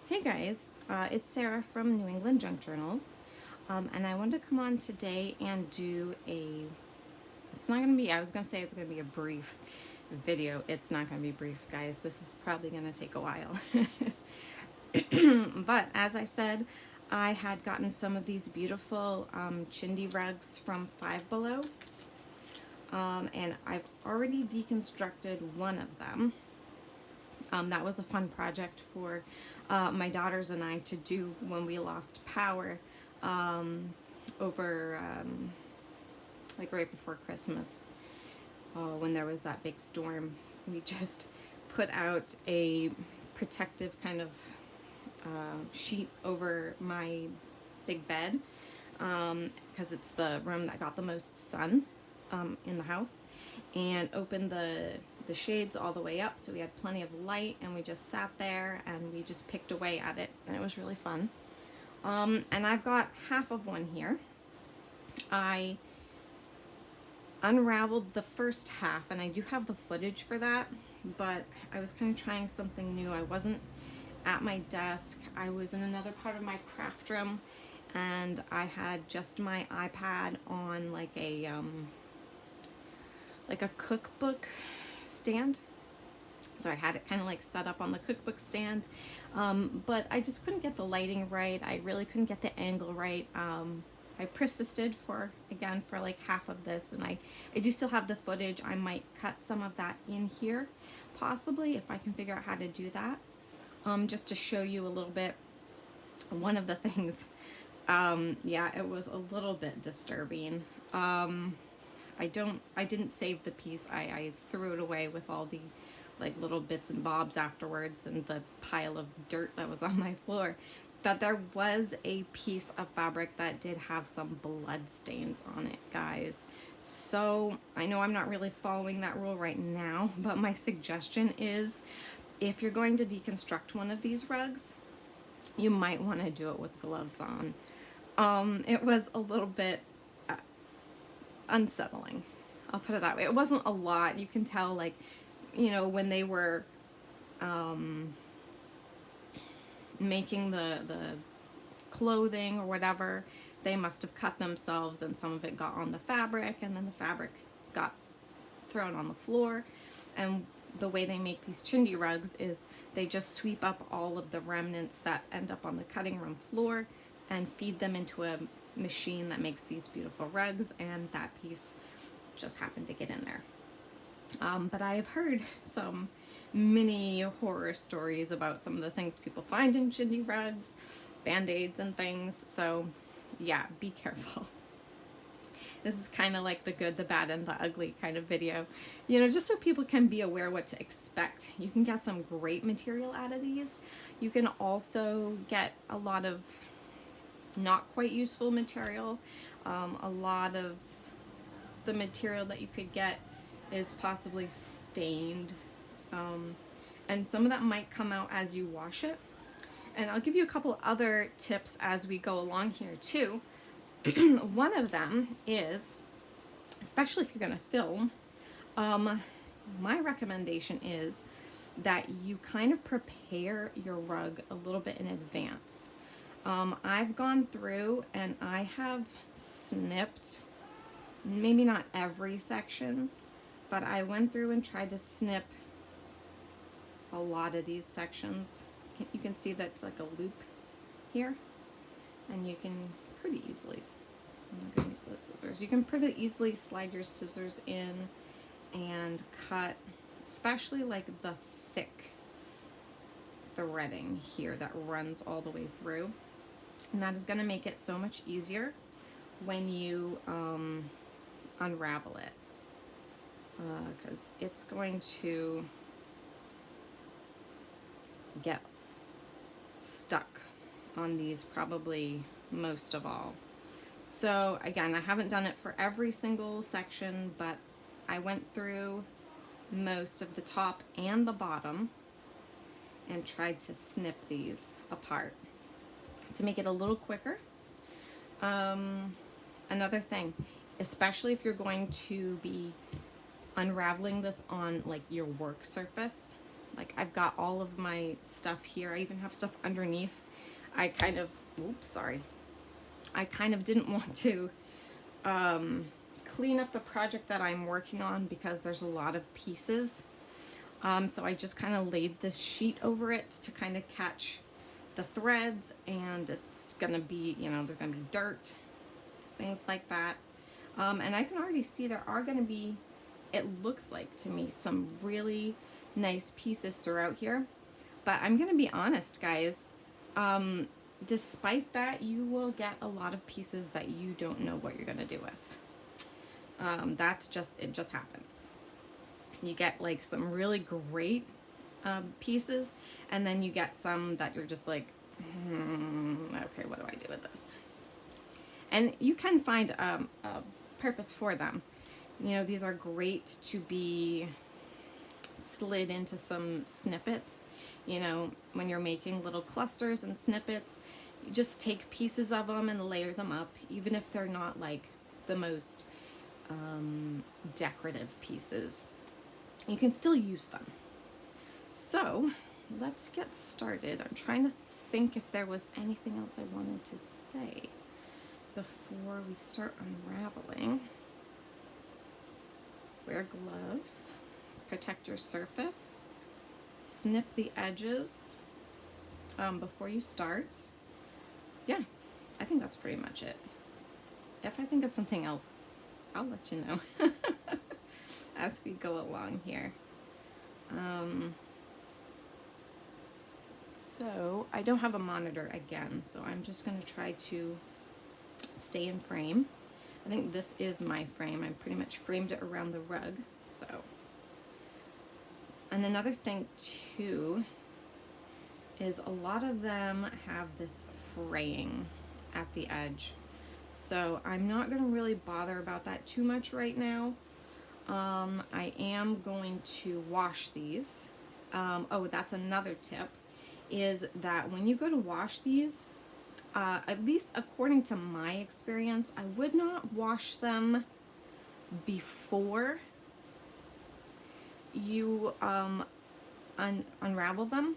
Hey guys, it's Sarah from New England Junk Journals, and I wanted to come on today and do it's not going to be, I was going to say it's going to be a brief video. It's not going to be brief, guys. This is probably going to take a while. But as I said, I had gotten some of these beautiful Chindi rugs from Five Below, and I've already deconstructed one of them. That was a fun project for my daughters and I to do when we lost power over like right before Christmas, when there was that big storm. We just put out a protective kind of sheet over my big bed because it's the room that got the most sun in the house, and opened the shades all the way up so we had plenty of light, and we just sat there and we just picked away at it, and it was really fun. And I've got half of one here. I unraveled the first half, and I do have the footage for that, but I was kind of trying something new. I wasn't at my desk. I was in another part of my craft room, and I had just my iPad on like a cookbook stand. So I had it kind of like set up on the cookbook stand, but I just couldn't get the lighting right. I really couldn't get the angle right. I persisted for like half of this, and I do still have the footage. I might cut some of that in here, possibly, if I can figure out how to do that, just to show you a little bit. One of the things, yeah, it was a little bit disturbing. I didn't save the piece. I threw it away with all the like little bits and bobs afterwards, and the pile of dirt that was on my floor. But there was a piece of fabric that did have some blood stains on it, guys. So I know I'm not really following that rule right now, but my suggestion is, if you're going to deconstruct one of these rugs, you might want to do it with gloves on. It was a little bit unsettling, I'll put it that way. It wasn't a lot. You can tell, like, you know, when they were making the clothing or whatever, they must have cut themselves, and some of it got on the fabric, and then the fabric got thrown on the floor. And the way they make these Chindi rugs is they just sweep up all of the remnants that end up on the cutting room floor and feed them into a machine that makes these beautiful rugs, and that piece just happened to get in there. But I have heard some mini horror stories about some of the things people find in Chindi rugs, band-aids and things, so yeah, be careful. This is kind of like the good, the bad, and the ugly kind of video, you know, just so people can be aware what to expect. You can get some great material out of these. You can also get a lot of not quite useful material. A lot of the material that you could get is possibly stained, and some of that might come out as you wash it. And I'll give you a couple other tips as we go along here too. One of them is, especially if you're going to film, my recommendation is that you kind of prepare your rug a little bit in advance. I've gone through and I have snipped, maybe not every section, but I went through and tried to snip a lot of these sections. You can see that's like a loop here, and you can pretty easily, I'm not going to use those scissors, you can pretty easily slide your scissors in and cut, especially like the thick threading here that runs all the way through. And that is going to make it so much easier when you unravel it, because it's going to get stuck on these probably most of all. So again, I haven't done it for every single section, but I went through most of the top and the bottom and tried to snip these apart to make it a little quicker. Another thing, especially if you're going to be unraveling this on like your work surface, Like I've got all of my stuff here. I even have stuff underneath. I kind of, oops, sorry. I kind of didn't want to clean up the project that I'm working on because there's a lot of pieces. So I just kind of laid this sheet over it to kind of catch the threads, and it's gonna be, you know, there's gonna be dirt, things like that. And I can already see there are gonna be, it looks like to me, some really nice pieces throughout here. But I'm gonna be honest, guys, despite that, you will get a lot of pieces that you don't know what you're gonna do with. That's just, it just happens. You get like some really great pieces, and then you get some that you're just like, okay, what do I do with this? And you can find a purpose for them. You know, these are great to be slid into some snippets. You know, when you're making little clusters and snippets, you just take pieces of them and layer them up, even if they're not like the most decorative pieces. You can still use them. So let's get started. I'm trying to think if there was anything else I wanted to say before we start unraveling. Wear gloves, protect your surface, snip the edges before you start. Yeah, I think that's pretty much it. If I think of something else, I'll let you know as we go along here. So I don't have a monitor again, so I'm just going to try to stay in frame. I think this is my frame. I pretty much framed it around the rug. So, and another thing too is a lot of them have this fraying at the edge. So I'm not going to really bother about that too much right now. I am going to wash these. Oh, that's another tip, is that when you go to wash these, at least according to my experience, I would not wash them before you unravel them,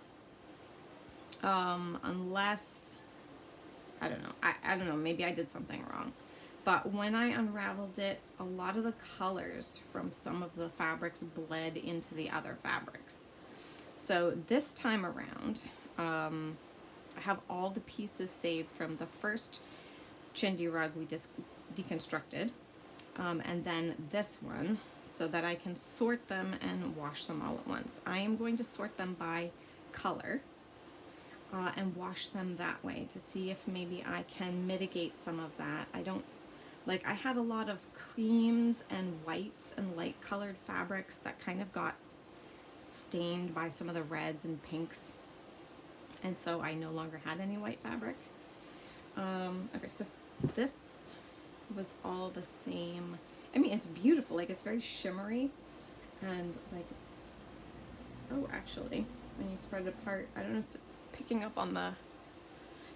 unless, I don't know, I don't know, maybe I did something wrong. But when I unraveled it, a lot of the colors from some of the fabrics bled into the other fabrics. So this time around, I have all the pieces saved from the first Chindi rug we deconstructed, and then this one, so that I can sort them and wash them all at once. I am going to sort them by color and wash them that way to see if maybe I can mitigate some of that. I had a lot of creams and whites and light colored fabrics that kind of got stained by some of the reds and pinks. And so I no longer had any white fabric. Okay, so this was all the same. I mean, it's beautiful. Like, it's very shimmery. And like, oh, actually, when you spread it apart, I don't know if it's picking up on the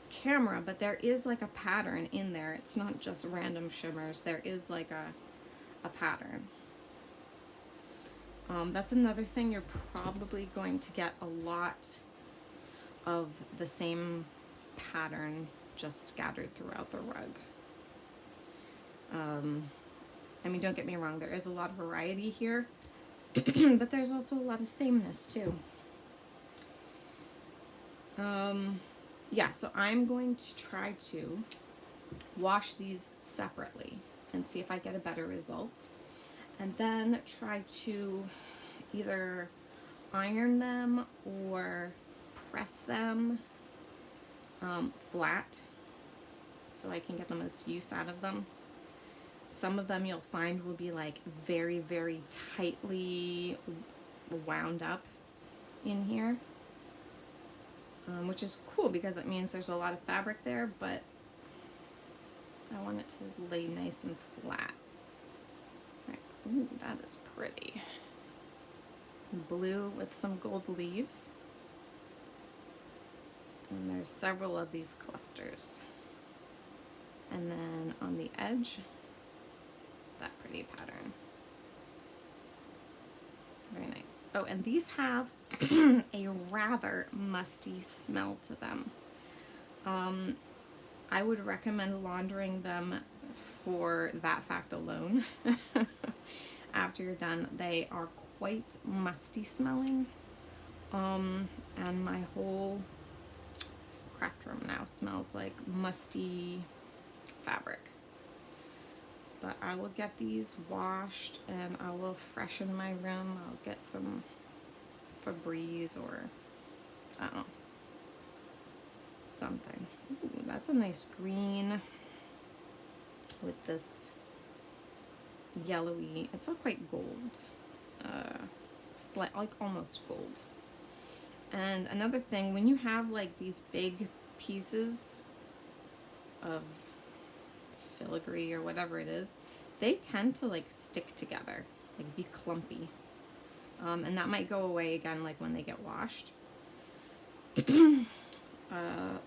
camera, but there is like a pattern in there. It's not just random shimmers. There is like a pattern. That's another thing. You're probably going to get a lot of the same pattern just scattered throughout the rug. I mean, don't get me wrong, there is a lot of variety here, but there's also a lot of sameness too. Yeah, so I'm going to try to wash these separately and see if I get a better result, and then try to either iron them or press them flat so I can get the most use out of them. Some of them you'll find will be like very, very tightly wound up in here, which is cool because it means there's a lot of fabric there, but I want it to lay nice and flat. Right. Ooh, that is pretty. Blue with some gold leaves. And there's several of these clusters. And then on the edge, that pretty pattern. Very nice. Oh, and these have a rather musty smell to them. I would recommend laundering them for that fact alone. After you're done, they are quite musty smelling. And my whole craft room now smells like musty fabric. But I will get these washed and I will freshen my room. I'll get some Febreze or, I don't know, something. Ooh, that's a nice green with this yellowy, it's not quite gold, like almost gold. And another thing, when you have like these big pieces of filigree or whatever it is, they tend to like stick together, like be clumpy. And that might go away again like when they get washed.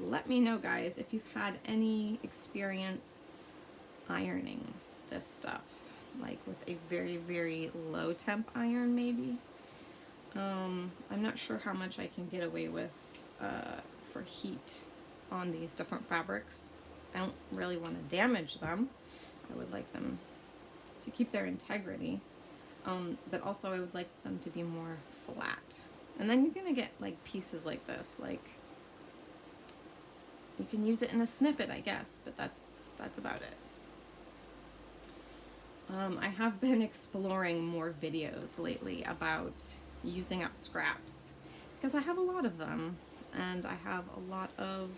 Let me know, guys, if you've had any experience ironing this stuff, like with a very, very low temp iron maybe. I'm not sure how much I can get away with for heat on these different fabrics. I don't really want to damage them. I would like them to keep their integrity, but also I would like them to be more flat. And then you're gonna get like pieces like this, like you can use it in a snippet, I guess, but that's about it. I have been exploring more videos lately about using up scraps because I have a lot of them, and I have a lot of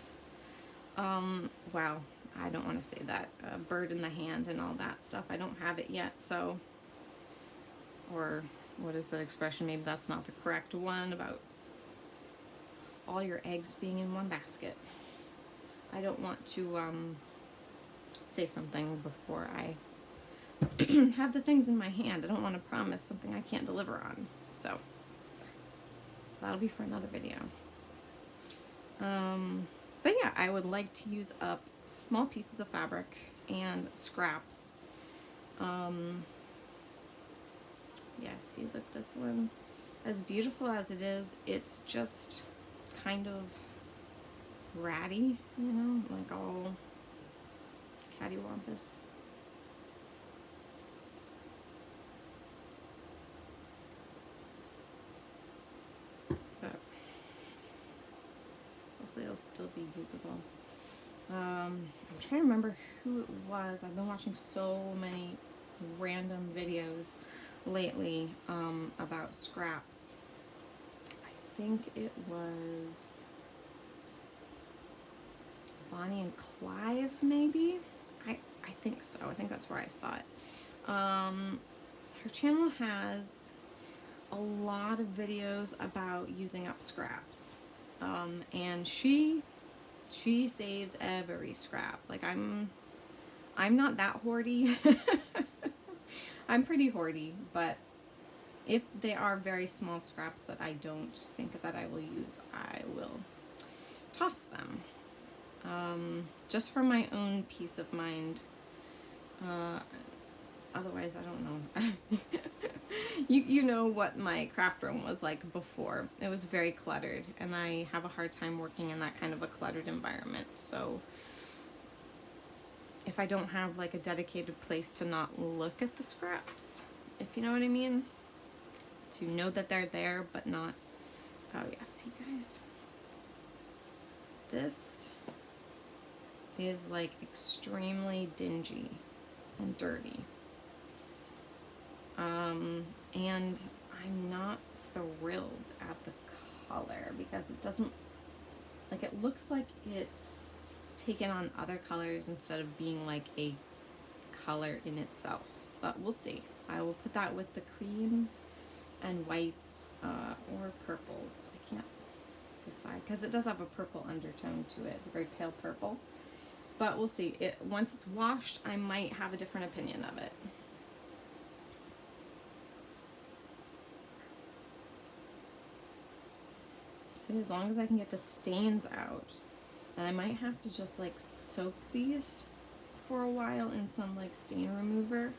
well, I don't want to say that, bird in the hand and all that stuff. I don't have it yet, so, or what is the expression, maybe that's not the correct one, about all your eggs being in one basket. I don't want to say something before I have the things in my hand. I don't want to promise something I can't deliver on. So that'll be for another video. But yeah, I would like to use up small pieces of fabric and scraps. Yeah, see, look, this one, as beautiful as it is, it's just kind of ratty, you know, like all cattywampus. But hopefully it'll still be usable. I'm trying to remember who it was. I've been watching so many random videos lately about scraps. I think it was Bonnie and Clive, maybe? I think so. I think that's where I saw it. Her channel has a lot of videos about using up scraps. And she saves every scrap. Like, I'm not that hoardy. I'm pretty hoardy, but if they are very small scraps that I don't think that I will use, I will toss them. Just for my own peace of mind. Otherwise, I don't know. You know what my craft room was like before. It was very cluttered, and I have a hard time working in that kind of a cluttered environment. So if I don't have like a dedicated place to not look at the scraps, if you know what I mean, to know that they're there but not, oh yeah, see guys, this is like extremely dingy and dirty, and I'm not thrilled at the color because it doesn't, like, it looks like it's taken on other colors instead of being like a color in itself, but we'll see. I will put that with the creams and whites or purples. I can't decide because it does have a purple undertone to it. It's a very pale purple, but we'll see. Once it's washed, I might have a different opinion of it. See, as long as I can get the stains out, and I might have to just like soak these for a while in some like stain remover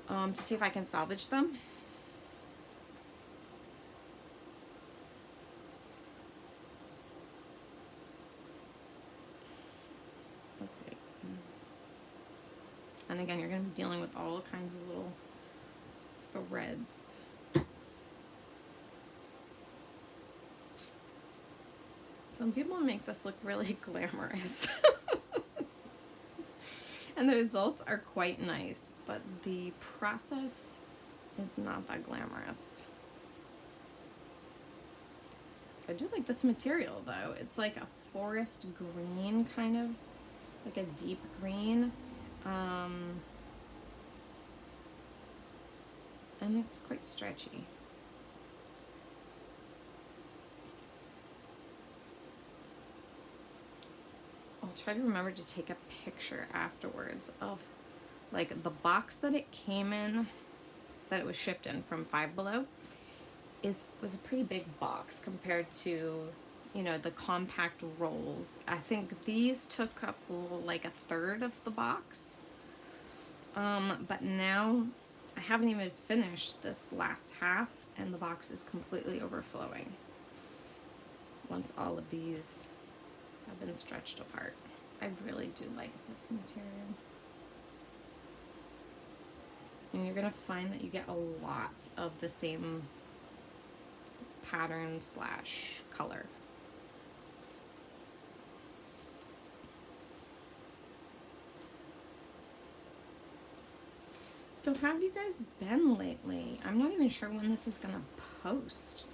to see if I can salvage them. And again, you're going to be dealing with all kinds of little threads. Some people make this look really glamorous. And the results are quite nice, but the process is not that glamorous. I do like this material though. It's like a forest green, kind of like a deep green. And it's quite stretchy. I'll try to remember to take a picture afterwards of like the box that it came in, that it was shipped in from Five Below, was a pretty big box compared to, you know, the compact rolls. I think these took up like a third of the box. But now I haven't even finished this last half and the box is completely overflowing once all of these have been stretched apart. I really do like this material. And you're gonna find that you get a lot of the same pattern slash color. So how have you guys been lately? I'm not even sure when this is gonna post.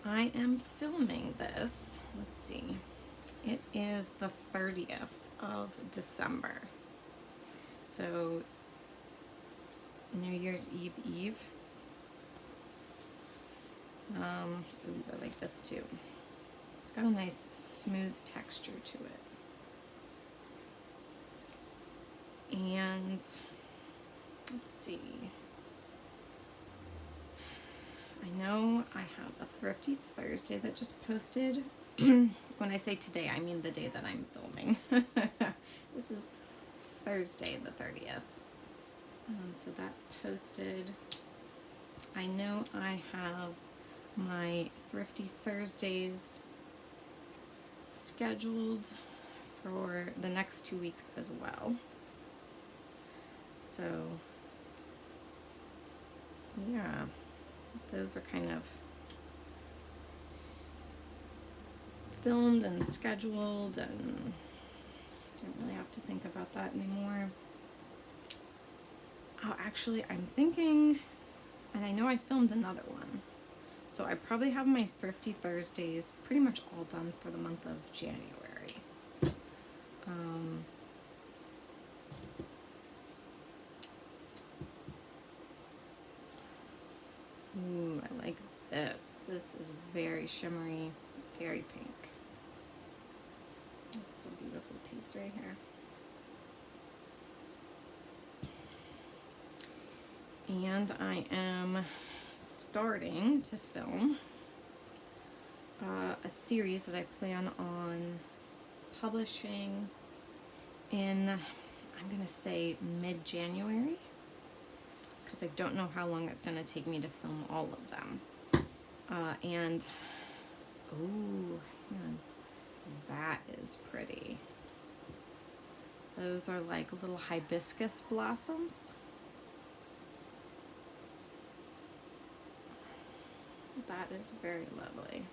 I am filming this, let's see. It is the 30th of December. So New Year's Eve. Ooh, I like this too. It's got a nice smooth texture to it. And let's see. I know I have a Thrifty Thursday that just posted. When I say today, I mean the day that I'm filming. This is Thursday the 30th. So that's posted. I know I have my Thrifty Thursdays scheduled for the next 2 weeks as well. So yeah, those are kind of filmed and scheduled, and don't really have to think about that anymore. Oh, actually, I'm thinking, and I know I filmed another one, so I probably have my Thrifty Thursdays pretty much all done for the month of January. Ooh, I like this. This is very shimmery, very pink. This is a beautiful piece right here. And I am starting to film a series that I plan on publishing in, I'm gonna say mid-January, because I don't know how long it's gonna take me to film all of them. And, ooh, man, that is pretty. Those are like little hibiscus blossoms. That is very lovely.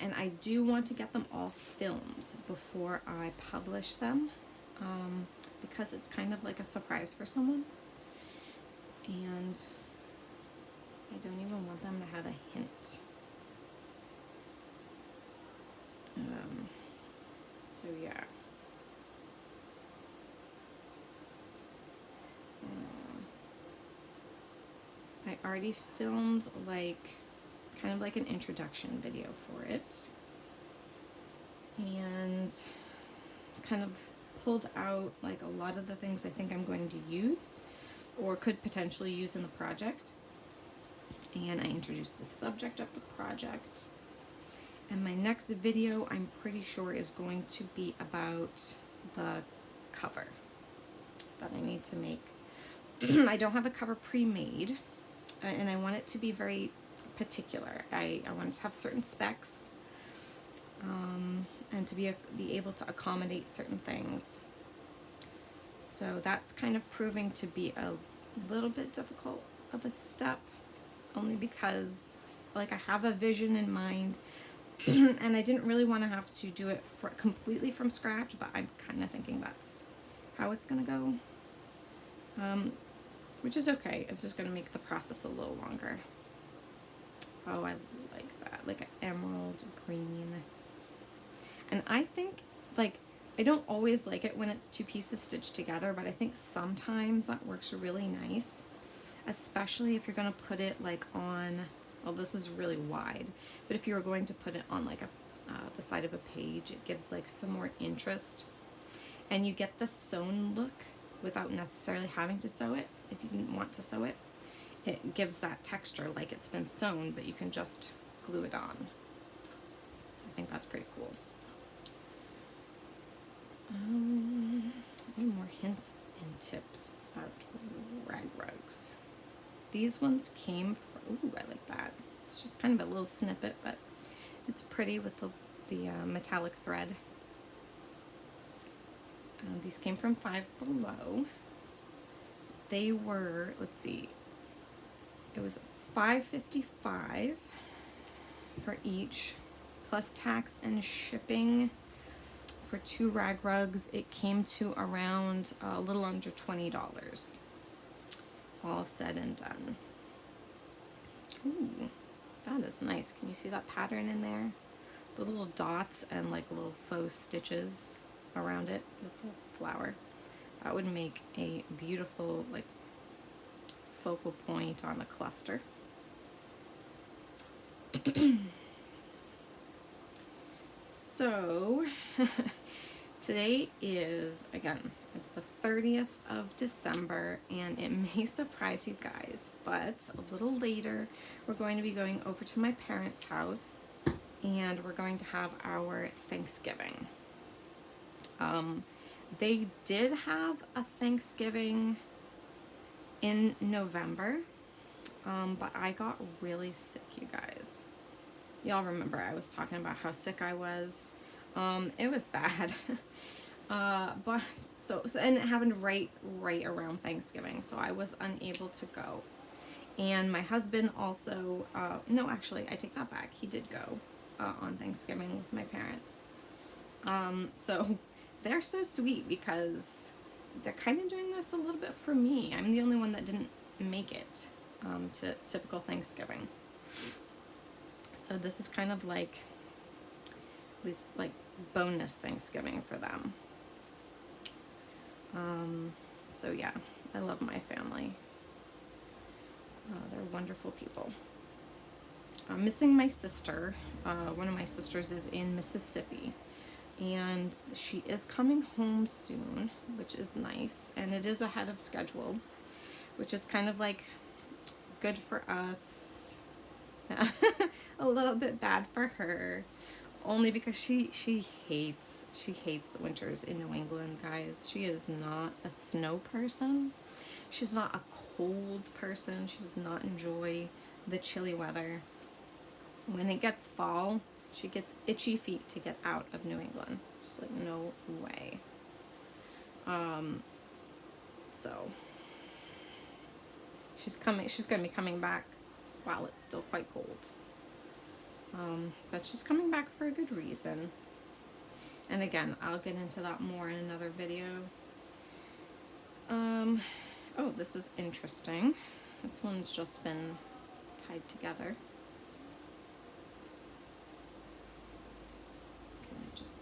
And I do want to get them all filmed before I publish them, because it's kind of like a surprise for someone. And I don't even want them to have a hint. So yeah. I already filmed like kind of like an introduction video for it, and kind of pulled out like a lot of the things I think I'm going to use or could potentially use in the project. And I introduced the subject of the project. And my next video, I'm pretty sure, is going to be about the cover that I need to make. I don't have a cover pre-made, and I want it to be very particular. I want it to have certain specs, and to be able to accommodate certain things. So that's kind of proving to be a little bit difficult of a step, only because like I have a vision in mind and I didn't really want to have to do it completely from scratch, but I'm kind of thinking that's how it's going to go, which is okay. It's just going to make the process a little longer. Oh, I like that, like an emerald green. And I think, like, I don't always like it when it's two pieces stitched together, but I think sometimes that works really nice, especially if you're going to put it like on, well, this is really wide, but if you were going to put it on like the side of a page, it gives like some more interest, and you get the sewn look without necessarily having to sew it. If you didn't want to sew it, it gives that texture like it's been sewn, but you can just glue it on. So I think that's pretty cool. Any more hints and tips about rag rugs? These ones came from, ooh, I like that. It's just kind of a little snippet, but it's pretty with the metallic thread. These came from Five Below. They were, let's see, it was $5.55 for each, plus tax and shipping. For 2 rag rugs, it came to around a little under $20, all said and done. Ooh, that is nice. Can you see that pattern in there? The little dots and like little faux stitches around it with the flower. That would make a beautiful like focal point on a cluster. So today is, again, it's the 30th of December, and it may surprise you guys, but a little later we're going to be going over to my parents' house, and we're going to have our Thanksgiving. They did have a Thanksgiving in November, but I got really sick, you guys. Y'all remember I was talking about how sick I was. It was bad. But so and it happened right around Thanksgiving, so I was unable to go. And my husband also, no, actually, I take that back. He did go on Thanksgiving with my parents. So they're so sweet because they're kind of doing this a little bit for me. I'm the only one that didn't make it to typical Thanksgiving. So this is kind of like, at least like bonus Thanksgiving for them. So yeah, I love my family. They're wonderful people. I'm missing my sister. One of my sisters is in Mississippi, and she is coming home soon, which is nice, and it is ahead of schedule, which is kind of like good for us. A little bit bad for her, only because she hates the winters in New England, guys. She is not a snow person. She's not a cold person. She does not enjoy the chilly weather. When it gets fall, she gets itchy feet to get out of New England. She's like, no way. So she's gonna be coming back while it's still quite cold. But she's coming back for a good reason. And again, I'll get into that more in another video. Oh, this is interesting. This one's just been tied together. Can I just...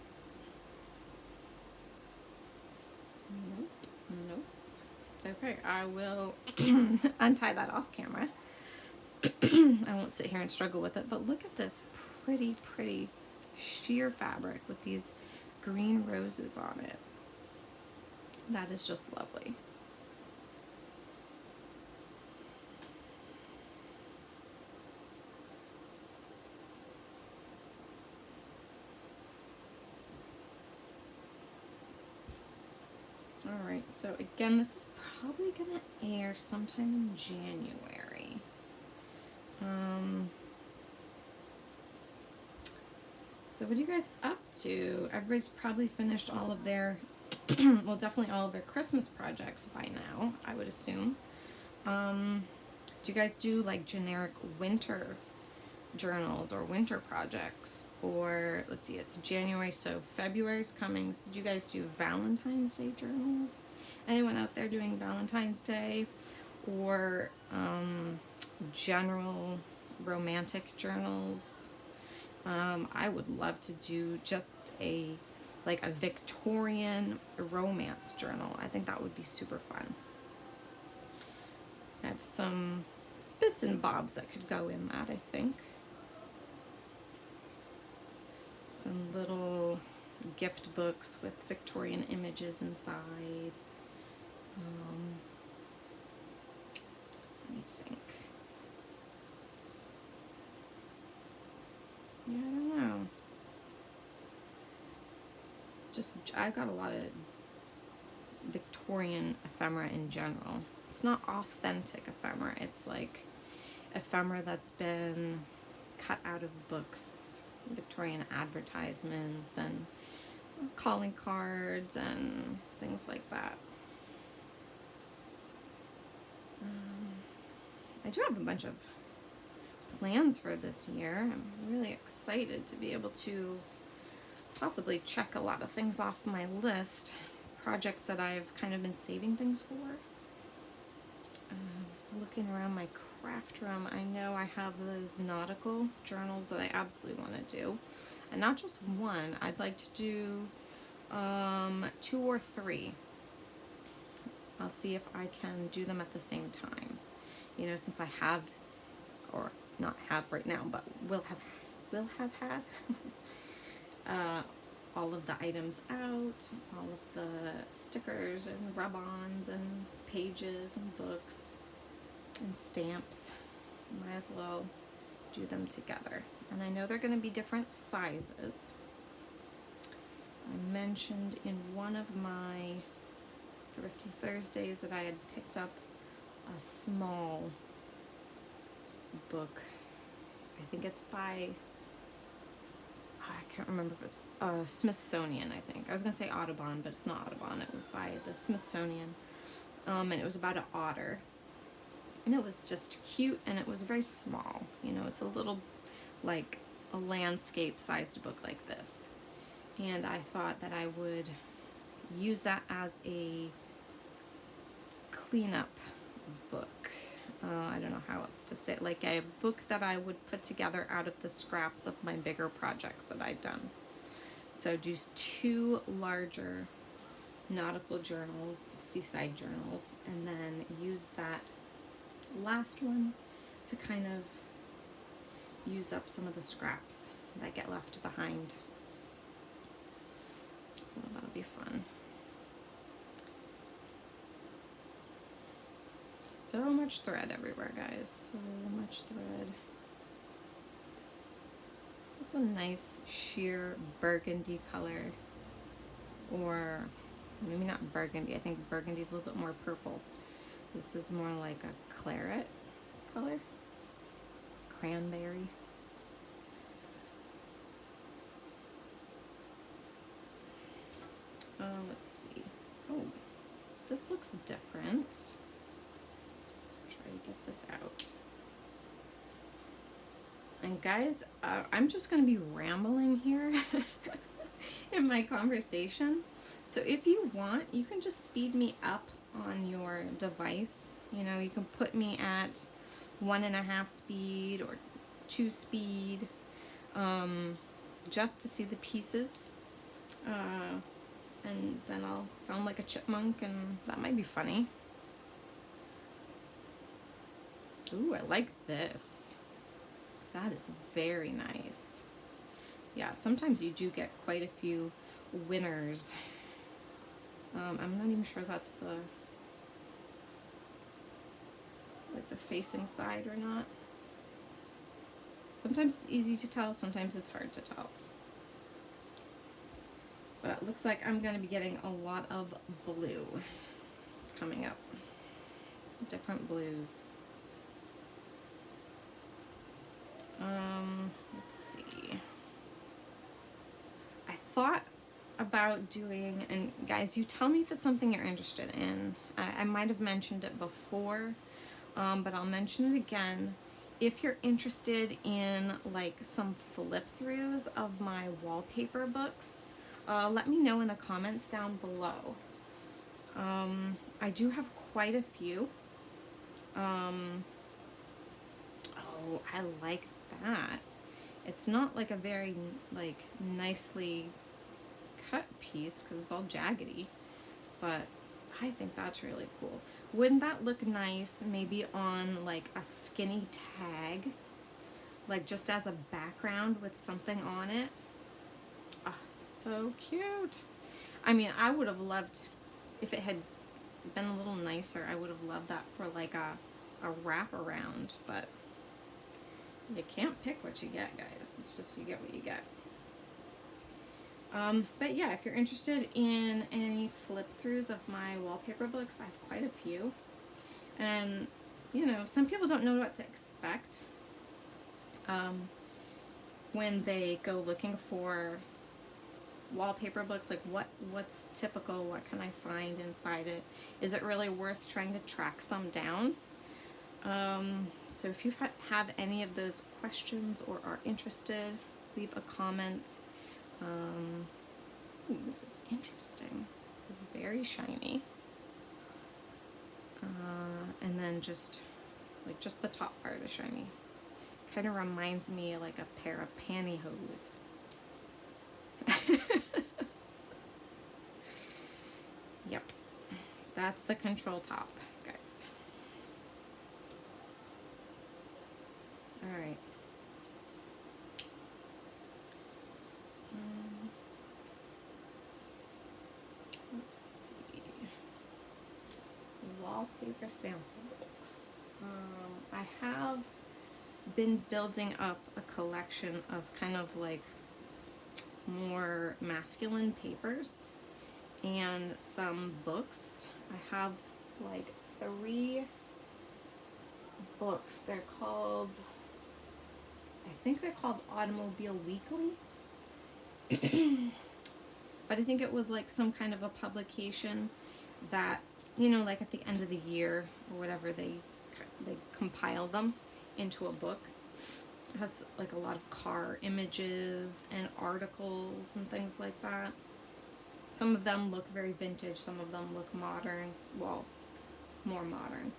Nope. Okay, I will untie that off camera. I won't sit here and struggle with it, but look at this pretty sheer fabric with these green roses on it. That is just lovely. All right, so again, this is probably gonna air sometime in January. So what are you guys up to? Everybody's probably finished all of their well, definitely all of their Christmas projects by now, I would assume. Do you guys do like generic winter journals or winter projects? Or let's see, it's January, so February's coming. Do you guys do Valentine's Day journals? Anyone out there doing Valentine's Day or general romantic journals? I would love to do just a Victorian romance journal. I think that would be super fun. I have some bits and bobs that could go in that, I think. Some little gift books with Victorian images inside. Let me think. Yeah, I don't know. I've got a lot of Victorian ephemera in general. It's not authentic ephemera. It's like ephemera that's been cut out of books, Victorian advertisements, and calling cards and things like that. I do have a bunch of plans for this year. I'm really excited to be able to possibly check a lot of things off my list, projects that I've kind of been saving things for. Looking around my craft room, I know I have those nautical journals that I absolutely want to do, and not just one. I'd like to do 2 or 3. I'll see if I can do them at the same time. You know, since I have, or not have right now, but will have had all of the items out, all of the stickers and rub-ons and pages and books and stamps. Might as well do them together. And I know they're going to be different sizes. I mentioned in one of my Thrifty Thursdays that I had picked up a small book. I think it's by, I can't remember if it's Smithsonian, I think. I was going to say Audubon, but it's not Audubon. It was by the Smithsonian. And it was about an otter. And it was just cute, and it was very small. You know, it's a little, like a landscape-sized book like this. And I thought that I would use that as a cleanup book. I don't know how else to say it. Like a book that I would put together out of the scraps of my bigger projects that I'd done. So do 2 larger nautical journals, seaside journals, and then use that last one to kind of use up some of the scraps that get left behind. So that'll be fun. So much thread everywhere, guys. So much thread. It's a nice sheer burgundy color. Or maybe not burgundy. I think burgundy's a little bit more purple. This is more like a claret color. Cranberry. Let's see. Oh, this looks different. Let's try to get this out. And guys, I'm just going to be rambling here in my conversation. So if you want, you can just speed me up on your device. You know, you can put me at 1.5 speed or 2 speed, just to see the pieces. And then I'll sound like a chipmunk, and that might be funny. Ooh, I like this. That is very nice. Yeah, sometimes you do get quite a few winners. I'm not even sure that's the facing side or not. Sometimes it's easy to tell, sometimes it's hard to tell. But it looks like I'm going to be getting a lot of blue coming up. Some different blues. Let's see. I thought about about doing, and guys, you tell me if it's something you're interested in. I might have mentioned it before, but I'll mention it again. If you're interested in like some flip throughs of my wallpaper books, let me know in the comments down below. I do have quite a few. Oh, I like that. It's not like a very like nicely cut piece because it's all jaggedy, but I think that's really cool. Wouldn't that look nice maybe on like a skinny tag, like just as a background with something on it? Ah, so cute. I mean, I would have loved if it had been a little nicer. I would have loved that for like a wraparound, but you can't pick what you get, guys. It's just you get what you get. But yeah, if you're interested in any flip throughs of my wallpaper books, I have quite a few. And, you know, some people don't know what to expect when they go looking for wallpaper books. Like, what's typical? What can I find inside it? Is it really worth trying to track some down? So if you have any of those questions or are interested, leave a comment. Ooh, this is interesting. It's very shiny. And then just the top part is shiny. Kind of reminds me of like a pair of pantyhose. Yep, that's the control top, guys. All right. Let's see. Wallpaper sample books. I have been building up a collection of kind of like more masculine papers and some books. I have like 3 books. They're called, I think they're called Automobile Weekly. But I think it was like some kind of a publication that, you know, like at the end of the year or whatever, they compile them into a book. It has like a lot of car images and articles and things like that. Some of them look very vintage, some of them look modern, well, more modern.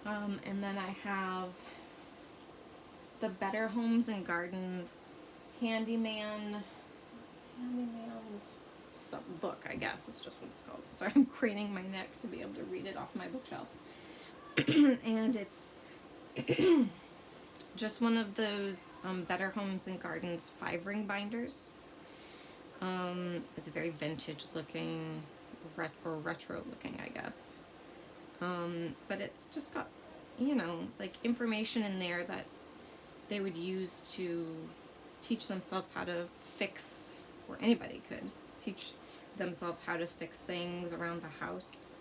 And then I have the Better Homes and Gardens Handyman's book, I guess. It's just what it's called. Sorry, I'm craning my neck to be able to read it off my bookshelf. And it's just one of those Better Homes and Gardens 5-ring binders. It's very vintage looking, or retro looking, I guess. But it's just got, you know, like information in there that they would use to teach themselves how to fix, or anybody could teach themselves how to fix things around the house,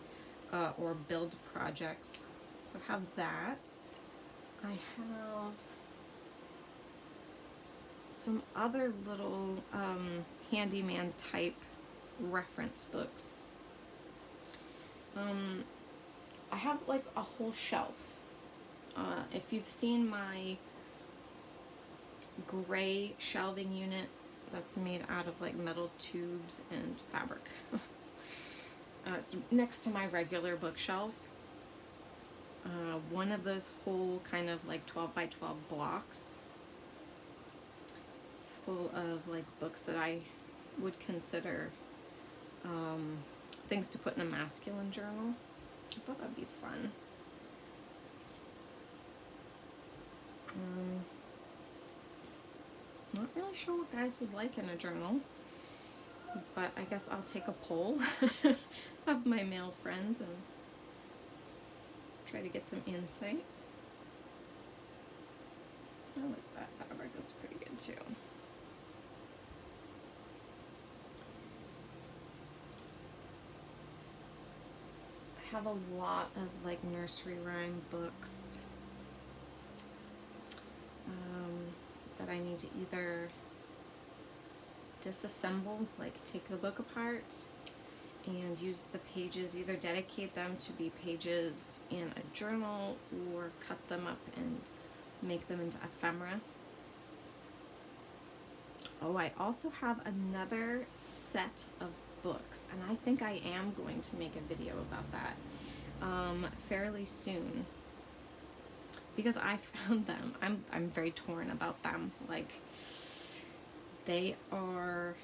or build projects. So I have that. I have some other little handyman type reference books. I have like a whole shelf. If you've seen my gray shelving unit that's made out of like metal tubes and fabric, it's next to my regular bookshelf. One of those whole kind of like 12 by 12 blocks full of like books that I would consider things to put in a masculine journal. I thought that'd be fun. Not really sure what guys would like in a journal, but I guess I'll take a poll of my male friends and try to get some insight. I like that fabric, that's pretty good too. I have a lot of like nursery rhyme books that I need to either disassemble, like take the book apart and use the pages, either dedicate them to be pages in a journal or cut them up and make them into ephemera. Oh, I also have another set of books, and I think I am going to make a video about that fairly soon, because I found them. I'm very torn about them. Like, they are,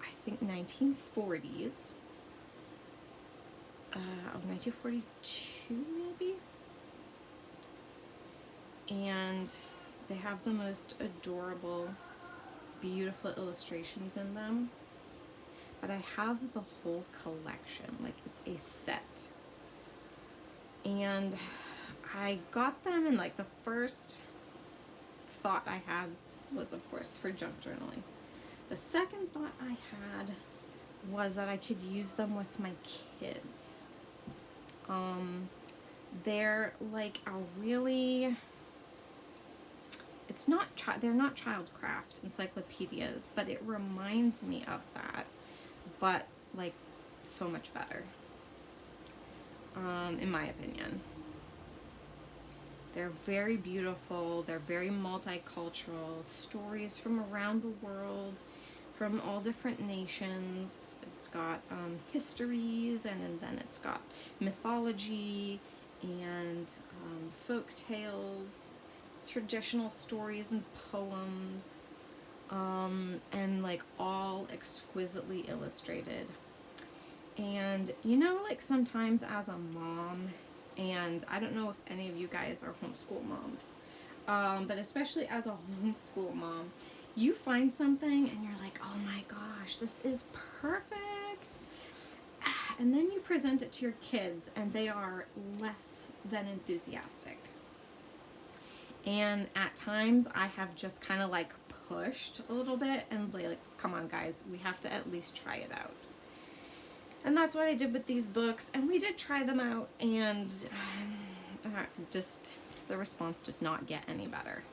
I think, 1940s. 1942 maybe? And they have the most adorable, beautiful illustrations in them. But I have the whole collection, like it's a set. And I got them, and like the first thought I had was, of course, for junk journaling. The second thought I had was that I could use them with my kids. They're like a really, it's not, they're not childcraft encyclopedias, but it reminds me of that, but like so much better, in my opinion. They're very beautiful, they're very multicultural, stories from around the world, from all different nations. It's got histories, and then it's got mythology and folk tales, traditional stories and poems, and like all exquisitely illustrated. And you know, like sometimes as a mom, and I don't know if any of you guys are homeschool moms, but especially as a homeschool mom, you find something and you're like, oh my gosh, this is perfect. And then you present it to your kids and they are less than enthusiastic. And at times I have just kind of like pushed a little bit and like, come on guys, we have to at least try it out. And that's what I did with these books, and we did try them out, and just the response did not get any better.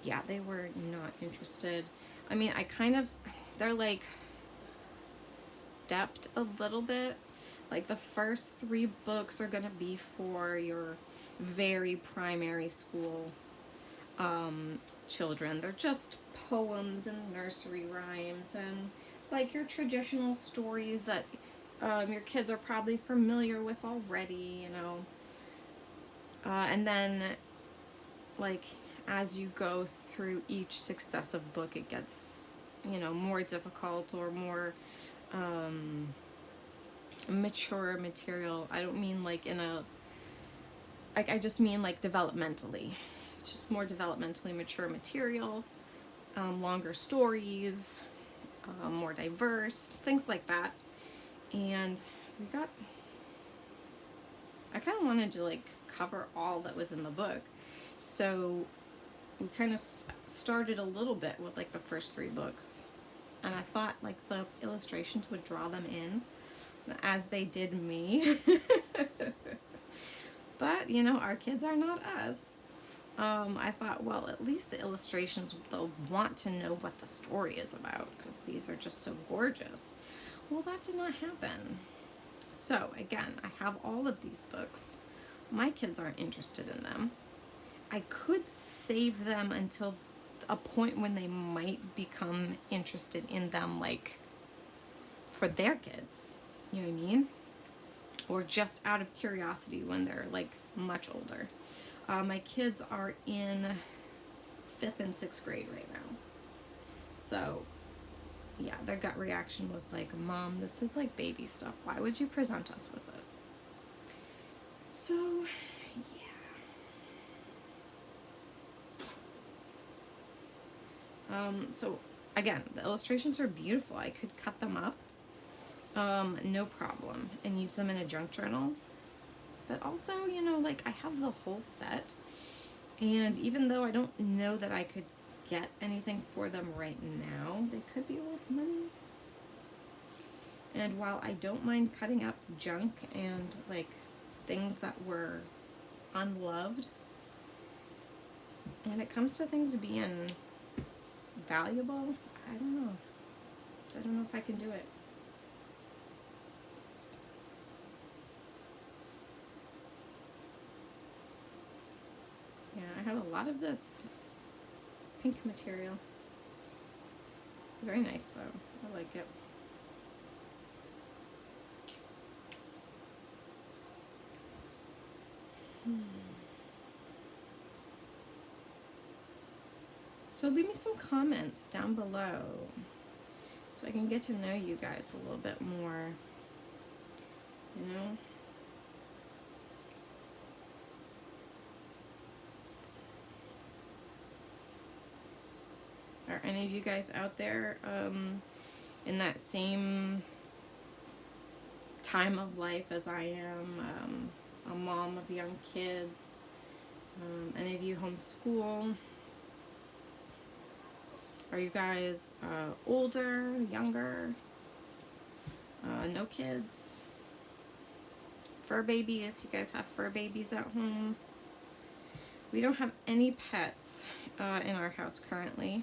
Yeah, they were not interested. I mean, they're like stepped a little bit. Like the first 3 books are gonna be for your very primary school children. They're just poems and nursery rhymes and like your traditional stories that your kids are probably familiar with already, you know. And then, like, as you go through each successive book, it gets, you know, more difficult or more mature material. I don't mean like in a, like, I just mean like developmentally. It's just more developmentally mature material, longer stories, more diverse, things like that. And I kind of wanted to like cover all that was in the book, so we kind of started a little bit with like the first 3 books, and I thought like the illustrations would draw them in, as they did me. But you know, our kids are not us. I thought, well, at least the illustrations, they'll want to know what the story is about, because these are just so gorgeous. Well, that did not happen. So again, I have all of these books. My kids aren't interested in them. I could save them until a point when they might become interested in them, like for their kids, you know what I mean? Or just out of curiosity when they're like much older. My kids are in 5th and 6th grade right now. So yeah, their gut reaction was like, Mom, this is like baby stuff. Why would you present us with this? So yeah. So again, the illustrations are beautiful. I could cut them up, no problem, and use them in a junk journal. But also, you know, like I have the whole set, and even though I don't know that I could get anything for them right now, they could be worth money. And while I don't mind cutting up junk and like things that were unloved, when it comes to things being valuable. I don't know. I don't know if I can do it. Yeah, I have a lot of this pink material. It's very nice though. I like it. So leave me some comments down below so I can get to know you guys a little bit more, you know? Are any of you guys out there in that same time of life as I am, a mom of young kids? Any of you homeschool? Are you guys older, younger, no kids? Fur babies? You guys have fur babies at home? We don't have any pets in our house currently.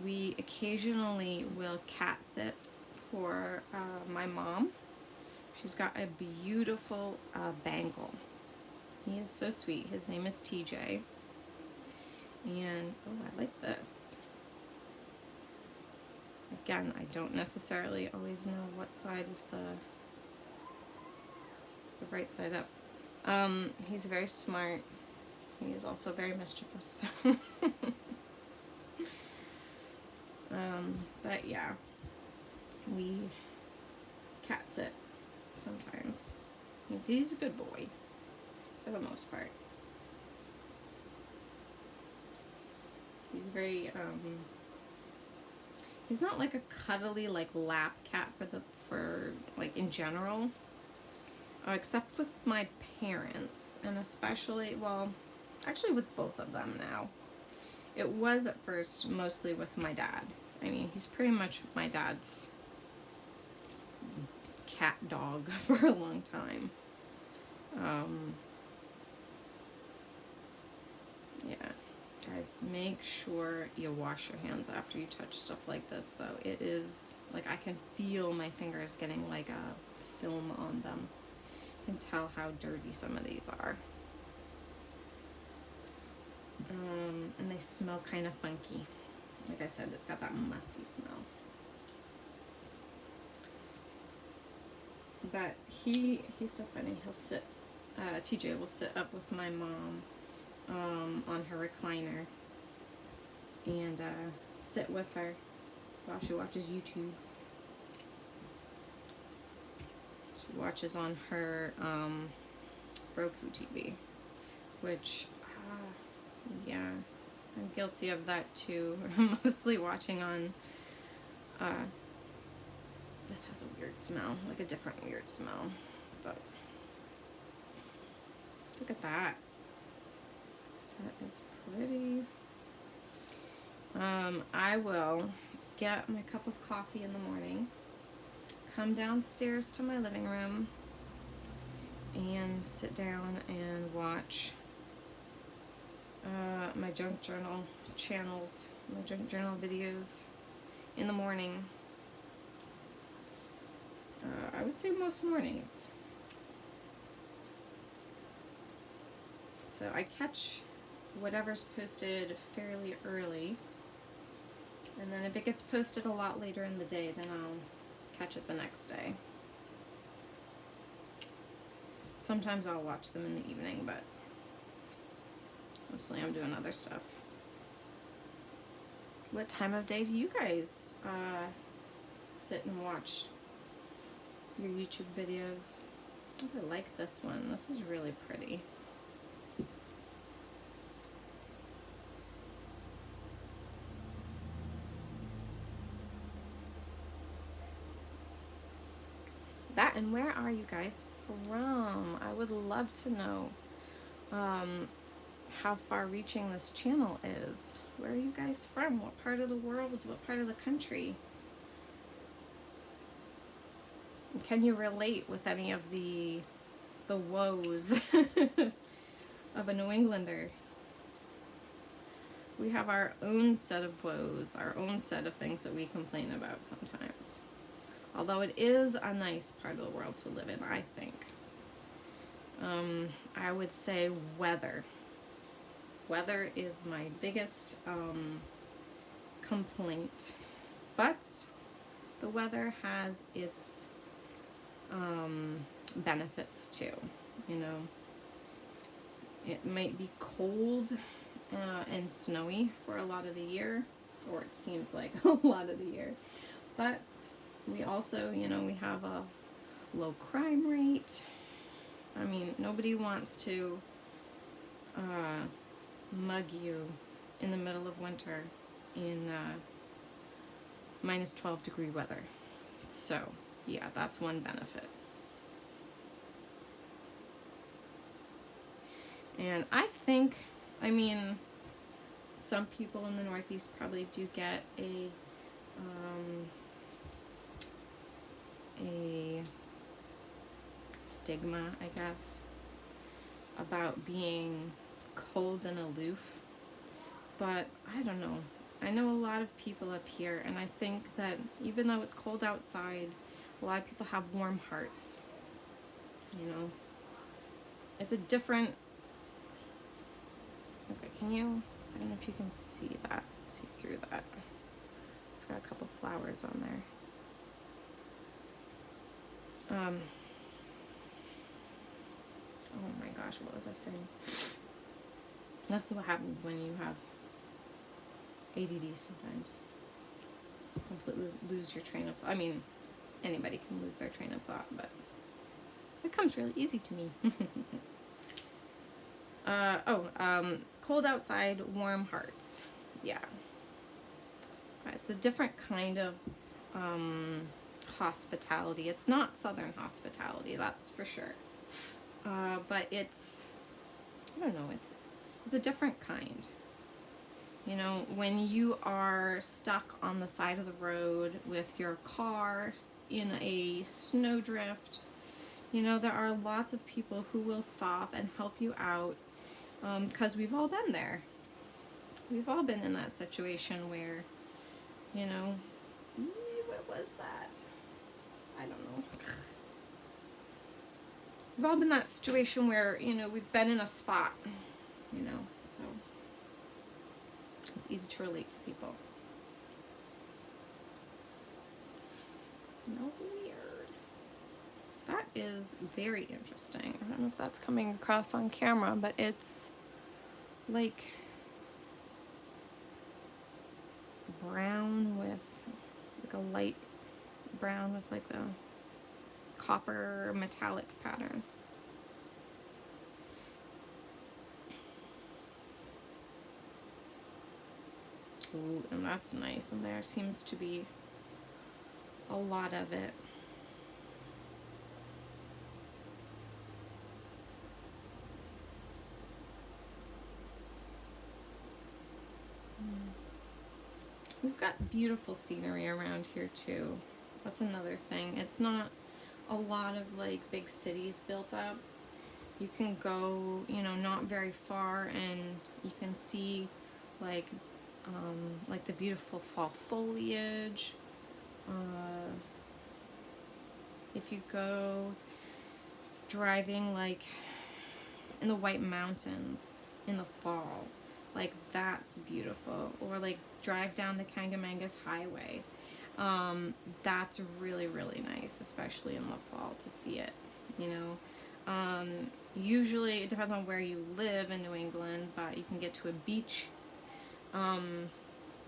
We occasionally will cat sit for my mom. She's got a beautiful Bengal. He is so sweet. His name is TJ. And, oh, I like this. Again, I don't necessarily always know what side is the right side up. He's very smart. He is also very mischievous. But yeah, we cat sit sometimes. He's a good boy for the most part. He's very, he's not like a cuddly, like lap cat for like in general, except with my parents, and especially, well, actually with both of them now. It was at first mostly with my dad. I mean, he's pretty much my dad's cat dog for a long time. Yeah. Guys, make sure you wash your hands after you touch stuff like this, though. It is, like, I can feel my fingers getting, like, a film on them. I can tell how dirty some of these are. And they smell kind of funky. Like I said, it's got that musty smell. But he's so funny. He'll sit, TJ will sit up with my mom on her recliner and sit with her while she watches YouTube. She watches on her Roku TV, which, yeah, I'm guilty of that too. Mostly watching on, this has a weird smell, like a different weird smell, but look at that. That is pretty. I will get my cup of coffee in the morning, come downstairs to my living room, and sit down and watch my junk journal channels, my junk journal videos in the morning. I would say most mornings. So I catch whatever's posted fairly early, and then if it gets posted a lot later in the day, then I'll catch it the next day. Sometimes I'll watch them in the evening, but mostly I'm doing other stuff. What time of day do you guys sit and watch your YouTube videos? I like this one. This is really pretty. That, and where are you guys from? I would love to know how far reaching this channel is. Where are you guys from? What part of the world? What part of the country? Can you relate with any of the woes of a New Englander? we have our own set of woes, our own set of things that we complain about sometimes. Although it is a nice part of the world to live in, I think. I would say weather. Weather is my biggest complaint. But the weather has its benefits too. You know, it might be cold and snowy for a lot of the year, or it seems like a lot of the year. But we also, you know, we have a low crime rate. I mean, nobody wants to mug you in the middle of winter in minus 12-degree weather. So, yeah, that's one benefit. And I think, I mean, some people in the Northeast probably do get a stigma, I guess, about being cold and aloof. But I don't know. I know a lot of people up here, and I think that even though it's cold outside, a lot of people have warm hearts. You know, it's a different. Okay, can you? I don't know if you can see that, see through that. It's got a couple flowers on there. Oh my gosh, what was I saying? That's what happens when you have ADD sometimes. Completely lose your train of thought. I mean, anybody can lose their train of thought, but it comes really easy to me. Cold outside, warm hearts. Yeah. It's a different kind of hospitality. It's not Southern hospitality, that's for sure. But it's, I don't know, it's a different kind. You know, when you are stuck on the side of the road with your car in a snowdrift, you know, there are lots of people who will stop and help you out, because we've all been there. We've all been in that situation where, you know, what was that? I don't know. We've all been in that situation where, you know, we've been in a spot, you know, so it's easy to relate to people. It smells weird. That is very interesting. I don't know if that's coming across on camera, but it's like brown with like a light brown with like the copper metallic pattern. Ooh, and that's nice, and there seems to be a lot of it. We've got beautiful scenery around here too. That's another thing. It's not a lot of like big cities built up. You can go, you know, not very far, and you can see like the beautiful fall foliage. If you go driving like in the White Mountains in the fall, like that's beautiful. Or like drive down the Kangamangas Highway. That's really, really nice, especially in the fall to see it, you know. Usually it depends on where you live in New England, but you can get to a beach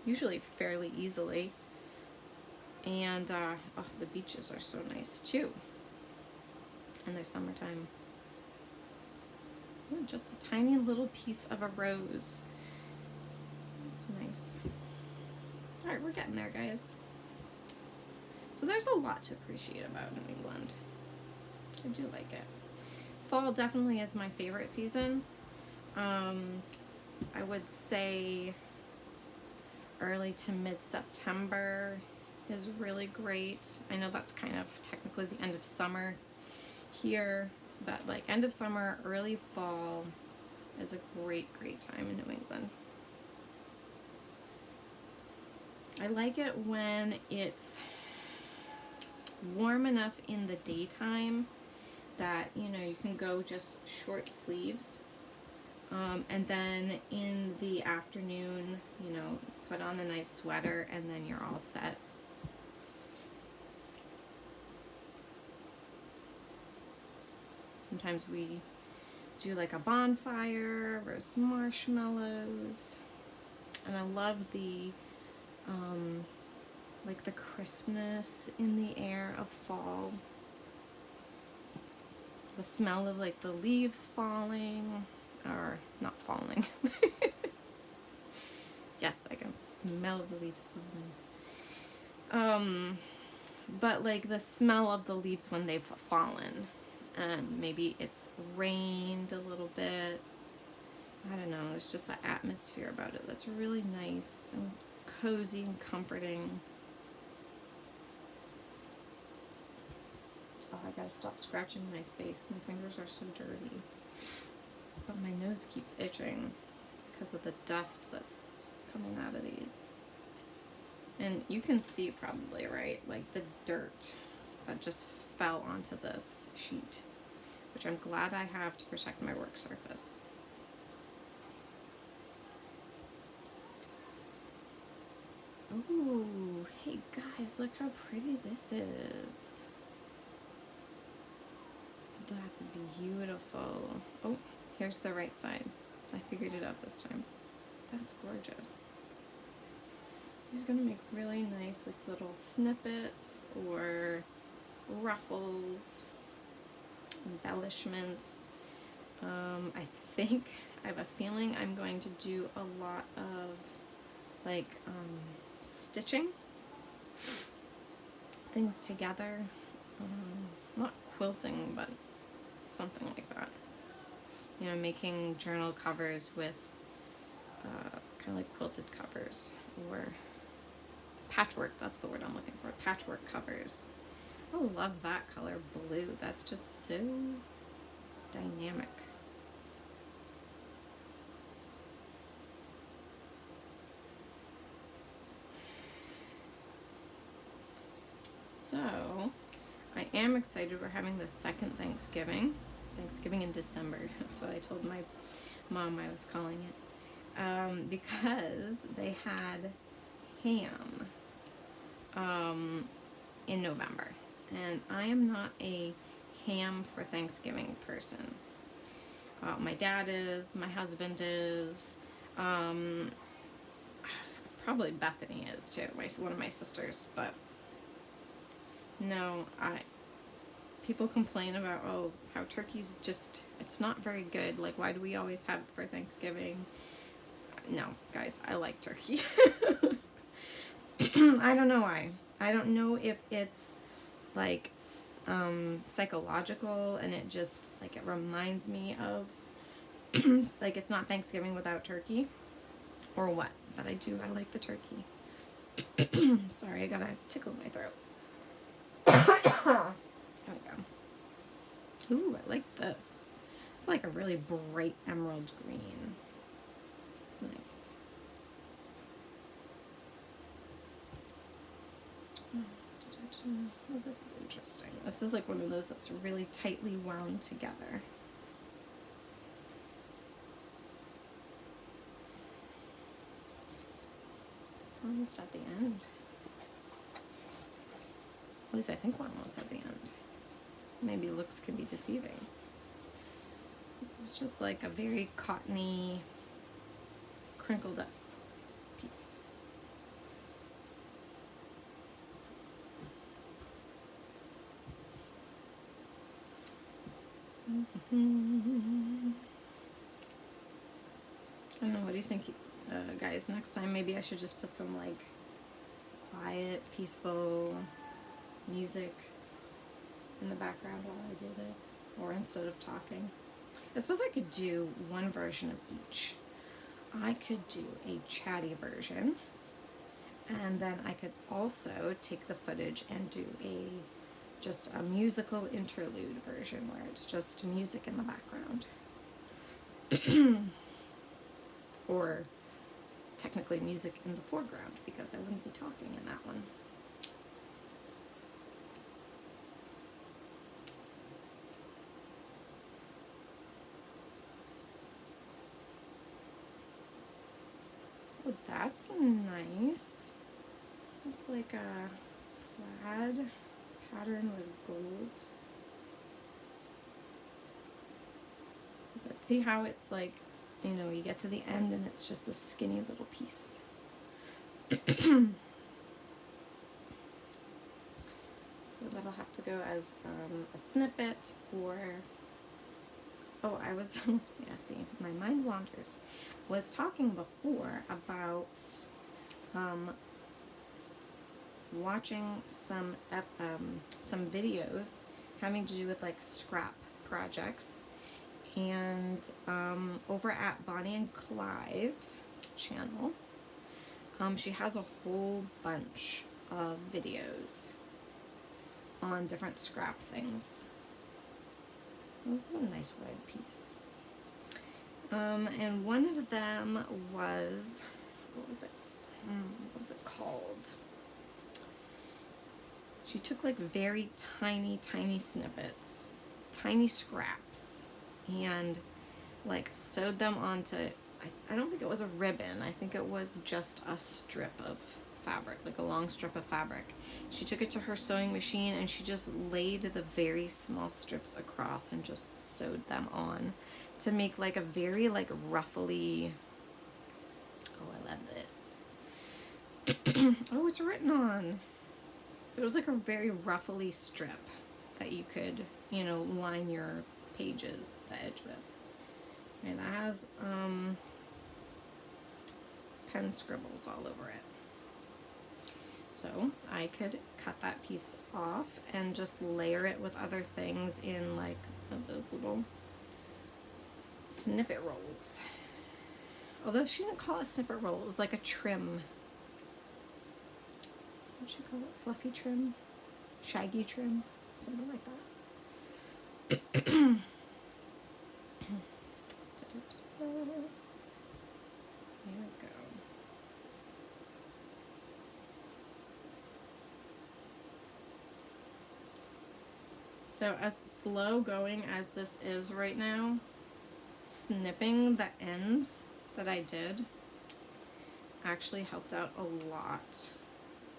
usually fairly easily. And the beaches are so nice too in their summertime. Ooh, just a tiny little piece of a rose. It's nice. All right, we're getting there, guys. So there's a lot to appreciate about New England. I do like it. Fall definitely is my favorite season. I would say early to mid-September is really great. I know that's kind of technically the end of summer here, but like end of summer, early fall is a great, great time in New England. I like it when it's warm enough in the daytime that, you know, you can go just short sleeves. And then in the afternoon, you know, put on a nice sweater and then you're all set. Sometimes we do like a bonfire, roast some marshmallows. And I love the, like the crispness in the air of fall. The smell of like the leaves falling, or not falling. Yes, I can smell the leaves falling. But like the smell of the leaves when they've fallen. And maybe it's rained a little bit. I don't know, there's just an atmosphere about it that's really nice and cozy and comforting. Oh, I gotta stop scratching my face. My fingers are so dirty. But my nose keeps itching because of the dust that's coming out of these. And you can see probably, right? Like the dirt that just fell onto this sheet, which I'm glad I have to protect my work surface. Ooh, hey guys, look how pretty this is. That's beautiful. Oh, here's the right side. I figured it out this time. That's gorgeous. He's gonna make really nice like little snippets or ruffles, embellishments. I have a feeling I'm going to do a lot of like stitching things together. Not quilting, but something like that. You know, making journal covers with kind of like quilted covers, or patchwork, that's the word I'm looking for, patchwork covers. I love that color blue. That's just so dynamic. So, I am excited. We're having the second Thanksgiving in December. That's what I told my mom I was calling it. Because they had ham in November. And I am not a ham for Thanksgiving person. My dad is, my husband is, probably Bethany is too, one of my sisters, but no, people complain about, oh, how turkey's just, it's not very good. Like, why do we always have it for Thanksgiving? No, guys, I like turkey. I don't know why. I don't know if it's like psychological and it just, like, it reminds me of, like, it's not Thanksgiving without turkey or what. But I like the turkey. Sorry, I gotta tickle my throat. There we go. Ooh, I like this. It's like a really bright emerald green. It's nice. Oh, this is interesting. This is like one of those that's really tightly wound together. Almost at the end. At least I think we're almost at the end. Maybe looks can be deceiving. It's just like a very cottony, crinkled up piece. I don't know, what do you think, guys? Next time maybe I should just put some like quiet, peaceful music in the background while I do this, or instead of talking. I suppose I could do one version of each. I could do a chatty version, and then I could also take the footage and do just a musical interlude version where it's just music in the background. Or technically music in the foreground because I wouldn't be talking in that one. Oh, that's nice. It's like a plaid pattern with gold. But see how it's like, you know, you get to the end and it's just a skinny little piece. So that'll have to go as a snippet, or, oh, I was, yeah, see, my mind wanders. Was talking before about watching some videos having to do with like scrap projects, and over at Bonnie and Clive channel, she has a whole bunch of videos on different scrap things. This is a nice wide piece. And one of them was, what was it called? She took like very tiny snippets, tiny scraps, and like sewed them onto, I don't think it was a ribbon, I think it was just a strip of fabric, like a long strip of fabric. She took it to her sewing machine and she just laid the very small strips across and just sewed them on to make like a very like ruffly, oh, I love this. Oh, it's written on. It was like a very ruffly strip that you could, you know, line your pages, the edge with. And that has pen scribbles all over it. So I could cut that piece off and just layer it with other things in like those little snippet rolls. Although she didn't call it a snippet roll, it was like a trim. What should she call it? Fluffy trim? Shaggy trim? Something like that. There we go. So as slow going as this is right now, snipping the ends that I did actually helped out a lot.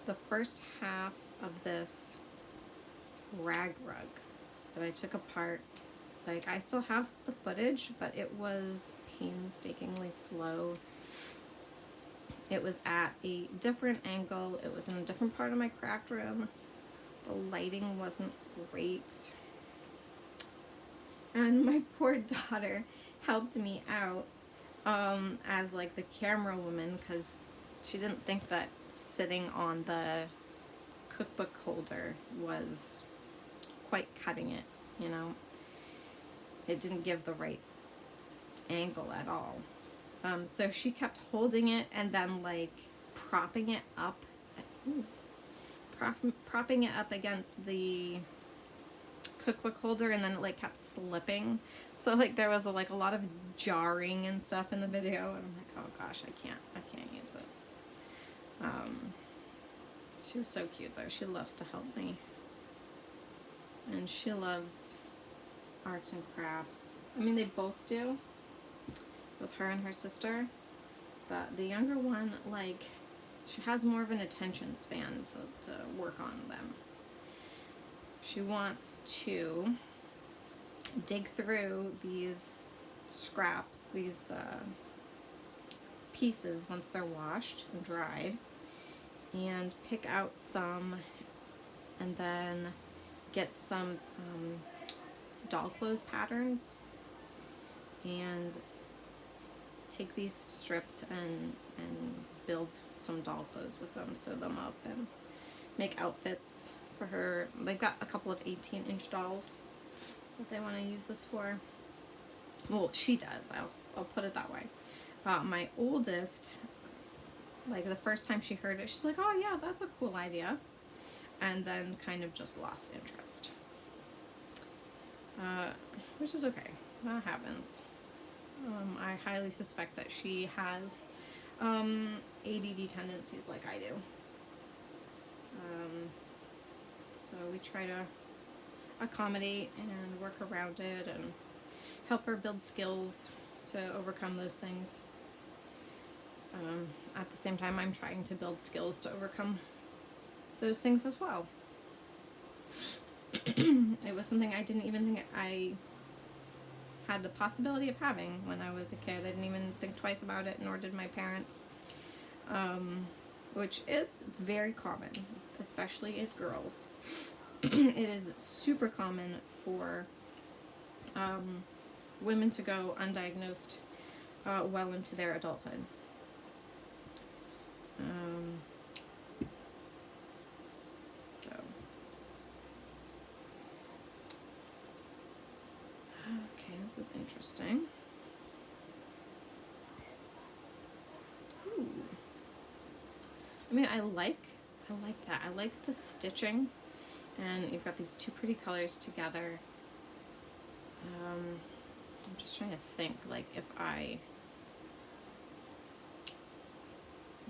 The first half of this rag rug that I took apart, like I still have the footage, but it was painstakingly slow. It was at a different angle. It was in a different part of my craft room. The lighting wasn't great. And my poor daughter helped me out as like the camera woman, because she didn't think that sitting on the cookbook holder was quite cutting it, you know. It didn't give the right angle at all. So she kept holding it and then like propping it up, propping it up against the cookbook holder, and then it like kept slipping. So like there was like a lot of jarring and stuff in the video, and I'm like, oh gosh, I can't use this. She was so cute though. She loves to help me, and she loves arts and crafts. I mean, they both do, both her and her sister, but the younger one, like, she has more of an attention span to work on them. She wants to dig through these scraps, these pieces once they're washed and dried, and pick out some, and then get some doll clothes patterns, and take these strips and build some doll clothes with them, sew them up, and make outfits for her. They've got a couple of 18-inch dolls that they want to use this for. Well, she does. I'll put it that way. My oldest, like the first time she heard it, she's like, oh yeah, that's a cool idea. And then kind of just lost interest. Which is okay. That happens. I highly suspect that she has ADD tendencies like I do. So we try to accommodate and work around it and help her build skills to overcome those things. At the same time, I'm trying to build skills to overcome those things as well. It was something I didn't even think I had the possibility of having when I was a kid. I didn't even think twice about it, nor did my parents, which is very common, especially in girls. It is super common for women to go undiagnosed well into their adulthood. So, okay, this is interesting. Ooh. I mean, I like that. I like the stitching, and you've got these two pretty colors together. I'm just trying to think, like, if I,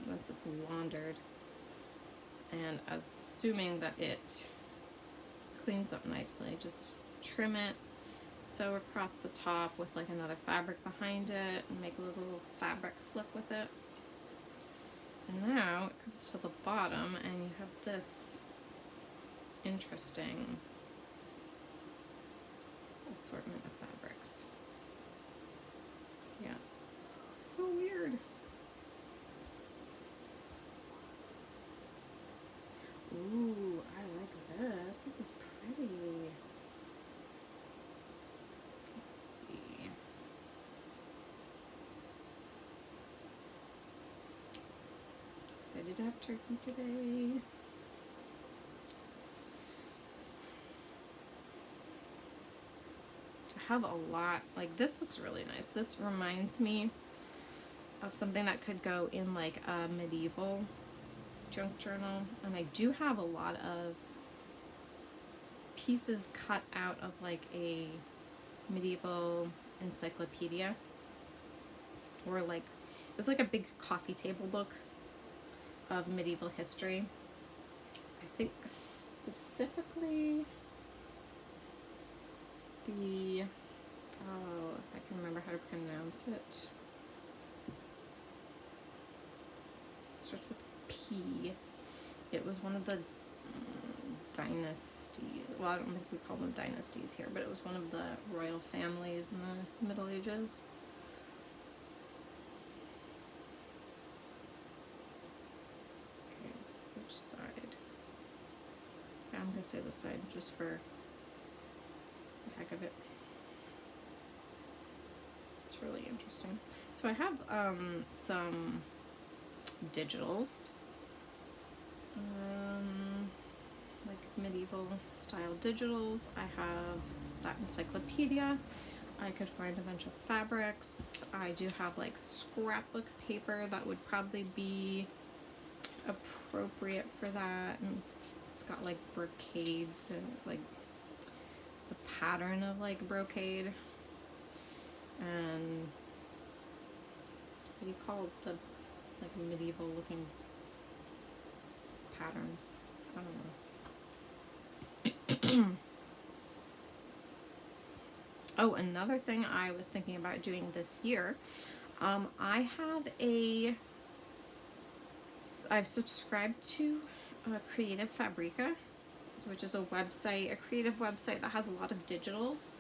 once it's wandered, and assuming that it cleans up nicely, just trim it, sew across the top with like another fabric behind it, and make a little fabric flip with it. And now it comes to the bottom, and you have this interesting assortment of fabrics. Yeah, so weird. Ooh, I like this. This is pretty. Let's see. Excited to have turkey today. I have a lot. Like, this looks really nice. This reminds me of something that could go in like a medieval junk journal, and I do have a lot of pieces cut out of like a medieval encyclopedia, or like it's like a big coffee table book of medieval history. I think specifically the, oh, if I can remember how to pronounce it, starts with P. It was one of the dynasties. Well, I don't think we call them dynasties here, but it was one of the royal families in the Middle Ages. Okay, which side? Yeah, I'm gonna say this side just for the heck of it. It's really interesting. So I have some digitals, like medieval style digitals. I have that encyclopedia. I could find a bunch of fabrics. I do have like scrapbook paper that would probably be appropriate for that, and it's got like brocades and like the pattern of like brocade, and what do you call the like medieval looking patterns? I don't know. Oh, another thing I was thinking about doing this year, I've subscribed to Creative Fabrica, which is a website, a creative website that has a lot of digitals.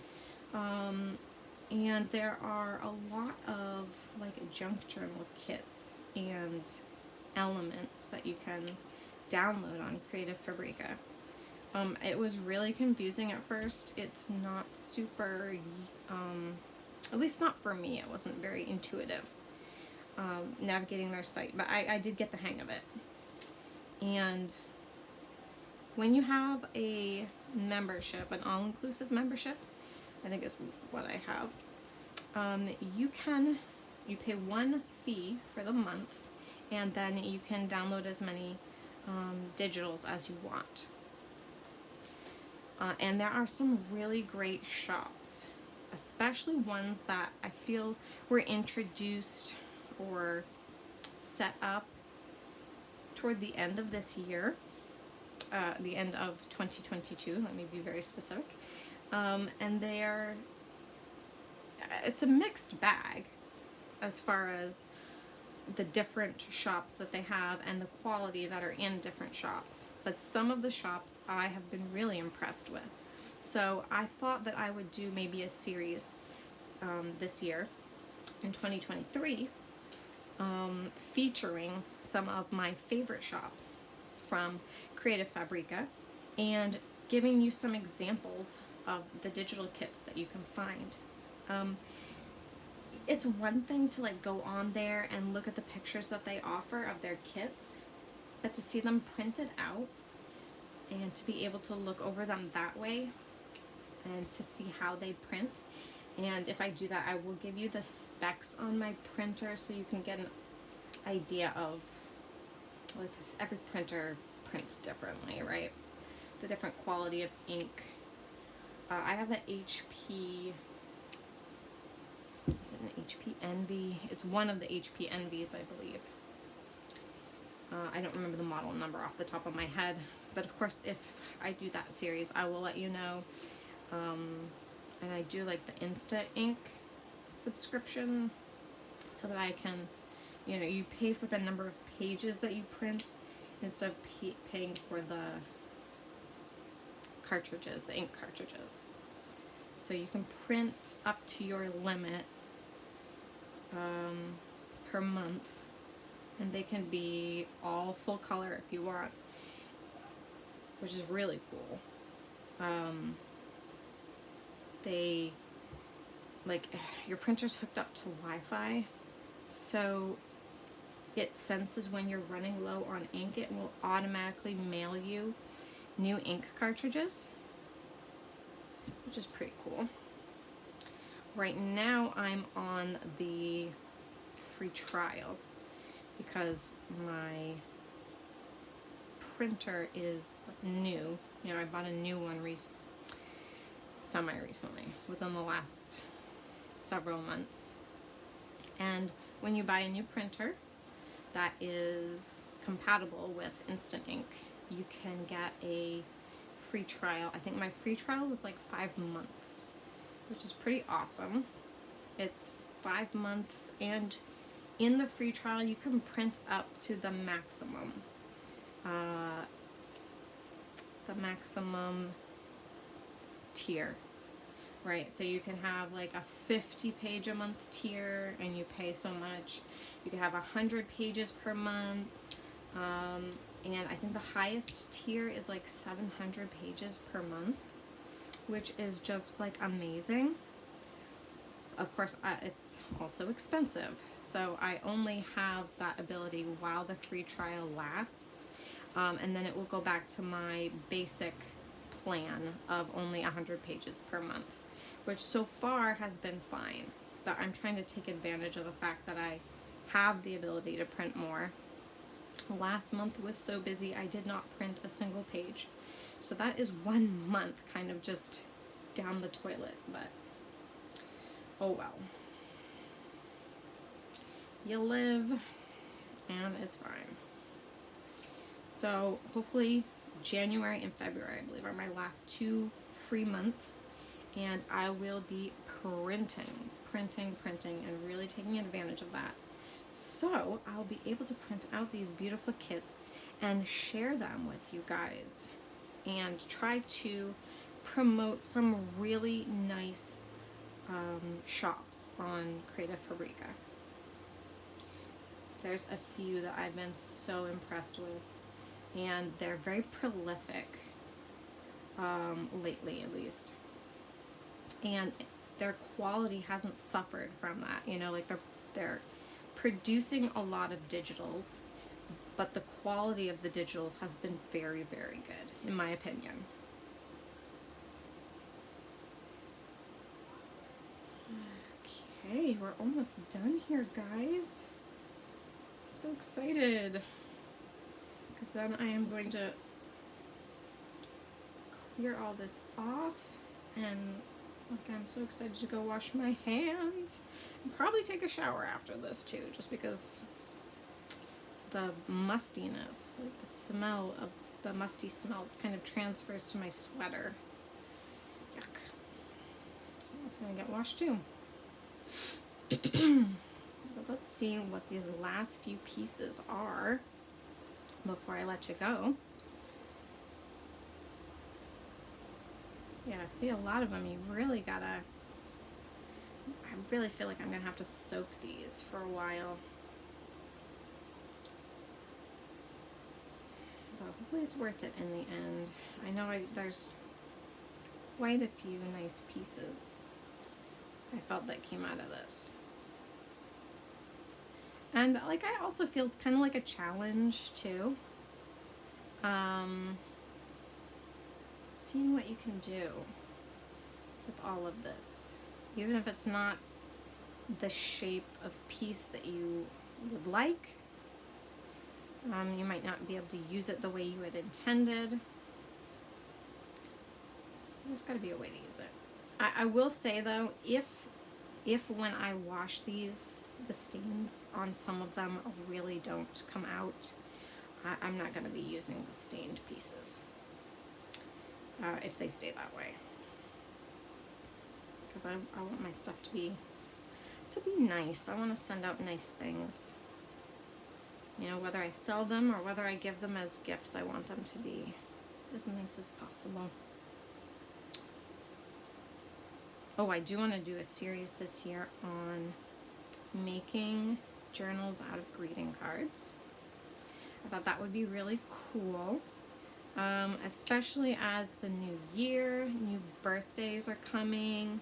And there are a lot of like junk journal kits and elements that you can download on Creative Fabrica. It was really confusing at first. It's not super, at least not for me, it wasn't very intuitive navigating their site, but I did get the hang of it. And when you have a membership, an all-inclusive membership, I think is what I have, you pay one fee for the month, and then you can download as many digitals as you want. And there are some really great shops, especially ones that I feel were introduced or set up toward the end of this year, the end of 2022, let me be very specific, and it's a mixed bag as far as the different shops that they have and the quality that are in different shops. But some of the shops I have been really impressed with. So I thought that I would do maybe a series this year in 2023 featuring some of my favorite shops from Creative Fabrica and giving you some examples of the digital kits that you can find. It's one thing to like go on there and look at the pictures that they offer of their kits, but to see them printed out and to be able to look over them that way and to see how they print. And if I do that, I will give you the specs on my printer so you can get an idea of, like, 'cause every printer prints differently, right? The different quality of ink. I have an HP, is it an HP Envy? It's one of the HP Envies, I believe. I don't remember the model number off the top of my head, but of course if I do that series I will let you know. And I do like the Insta Ink subscription so that I can, you know, you pay for the number of pages that you print instead of paying for the cartridges, the ink cartridges. So you can print up to your limit per month, and they can be all full color if you want, which is really cool. They, like, your printer's hooked up to Wi-Fi, so it senses when you're running low on ink. It will automatically mail you new ink cartridges, which is pretty cool. Right now I'm on the free trial because my printer is new. You know, I bought a new one semi-recently, within the last several months. And when you buy a new printer that is compatible with Instant Ink, you can get a free trial. I think my free trial was like 5 months, which is pretty awesome. It's 5 months, and in the free trial you can print up to the maximum tier, right? So you can have like a 50-page a month tier and you pay so much. You can have 100 pages per month, and I think the highest tier is like 700 pages per month, which is just like amazing. Of course, it's also expensive, so I only have that ability while the free trial lasts, and then it will go back to my basic plan of only 100 pages per month, which so far has been fine, but I'm trying to take advantage of the fact that I have the ability to print more. Last month was so busy I did not print a single page, so that is 1 month kind of just down the toilet, but oh well. You live and it's fine. So hopefully January and February, I believe, are my last 2 free months, and I will be printing and really taking advantage of that. So I'll be able to print out these beautiful kits and share them with you guys and try to promote some really nice shops on Creative Fabrica. There's a few that I've been so impressed with, and they're very prolific lately, at least, and their quality hasn't suffered from that. You know, like they're producing a lot of digitals, but the quality of the digitals has been very, very good, in my opinion. Okay, we're almost done here, guys. So excited, because then I am going to clear all this off, and look, I'm so excited to go wash my hands and probably take a shower after this too, just because the mustiness, like the smell of the musty smell kind of transfers to my sweater. Yuck. So that's gonna get washed too. But let's see what these last few pieces are before I let you go. Yeah, see, a lot of them you really gotta, I really feel like I'm gonna have to soak these for a while. But hopefully it's worth it in the end. I know there's quite a few nice pieces I felt that came out of this. And like, I also feel it's kind of like a challenge too. Seeing what you can do with all of this. Even if it's not the shape of piece that you would like. You might not be able to use it the way you had intended. There's got to be a way to use it. I will say though, if when I wash these, the stains on some of them really don't come out, I'm not going to be using the stained pieces if they stay that way. Because I want my stuff to be nice. I want to send out nice things. You know, whether I sell them or whether I give them as gifts, I want them to be as nice as possible. Oh, I do want to do a series this year on making journals out of greeting cards. I thought that would be really cool, especially as the new year, new birthdays are coming.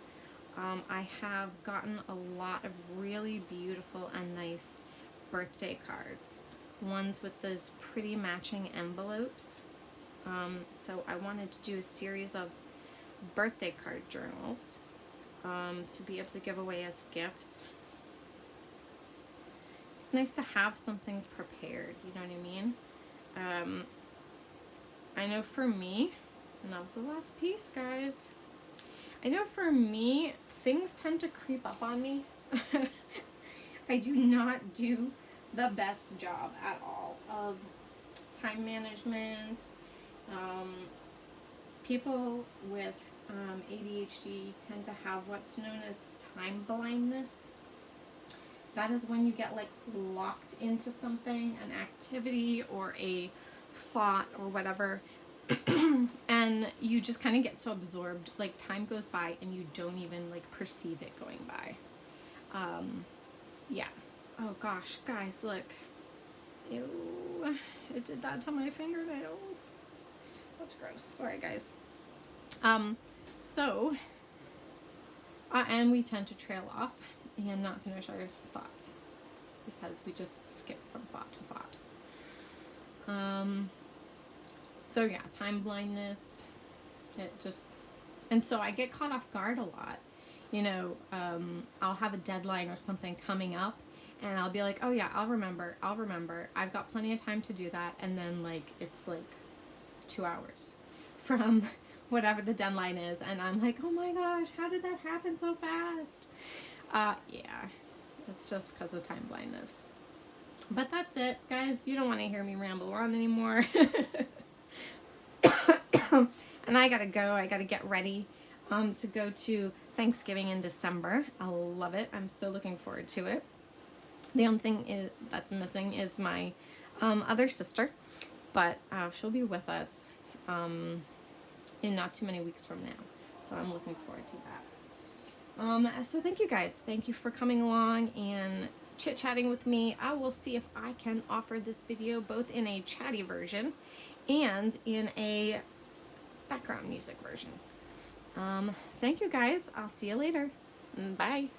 I have gotten a lot of really beautiful and nice birthday cards, ones with those pretty matching envelopes. So I wanted to do a series of birthday card journals to be able to give away as gifts. It's nice to have something prepared, you know what I mean? I know for me, and that was the last piece, guys. I know for me, things tend to creep up on me. I do not do the best job at all of time management. People with ADHD tend to have what's known as time blindness. That is when you get like locked into something, an activity or a thought or whatever, and you just kind of get so absorbed, like time goes by and you don't even like perceive it going by. Yeah. Oh gosh, guys, look. Ew. It did that to my fingernails. That's gross. Sorry, guys. And we tend to trail off and not finish our thoughts because we just skip from thought to thought. So yeah, time blindness, and so I get caught off guard a lot. You know, I'll have a deadline or something coming up and I'll be like, oh yeah, I'll remember. I've got plenty of time to do that. And then like, it's like 2 hours from whatever the deadline is. And I'm like, oh my gosh, how did that happen so fast? Yeah, it's just because of time blindness. But that's it, guys. You don't want to hear me ramble on anymore. And I gotta go. I gotta get ready to go to Thanksgiving in December. I love it. I'm so looking forward to it. The only thing that's missing is my other sister, but she'll be with us in not too many weeks from now. So I'm looking forward to that. So thank you guys. Thank you for coming along and chit-chatting with me. I will see if I can offer this video both in a chatty version and in a background music version. Thank you guys. I'll see you later. Bye.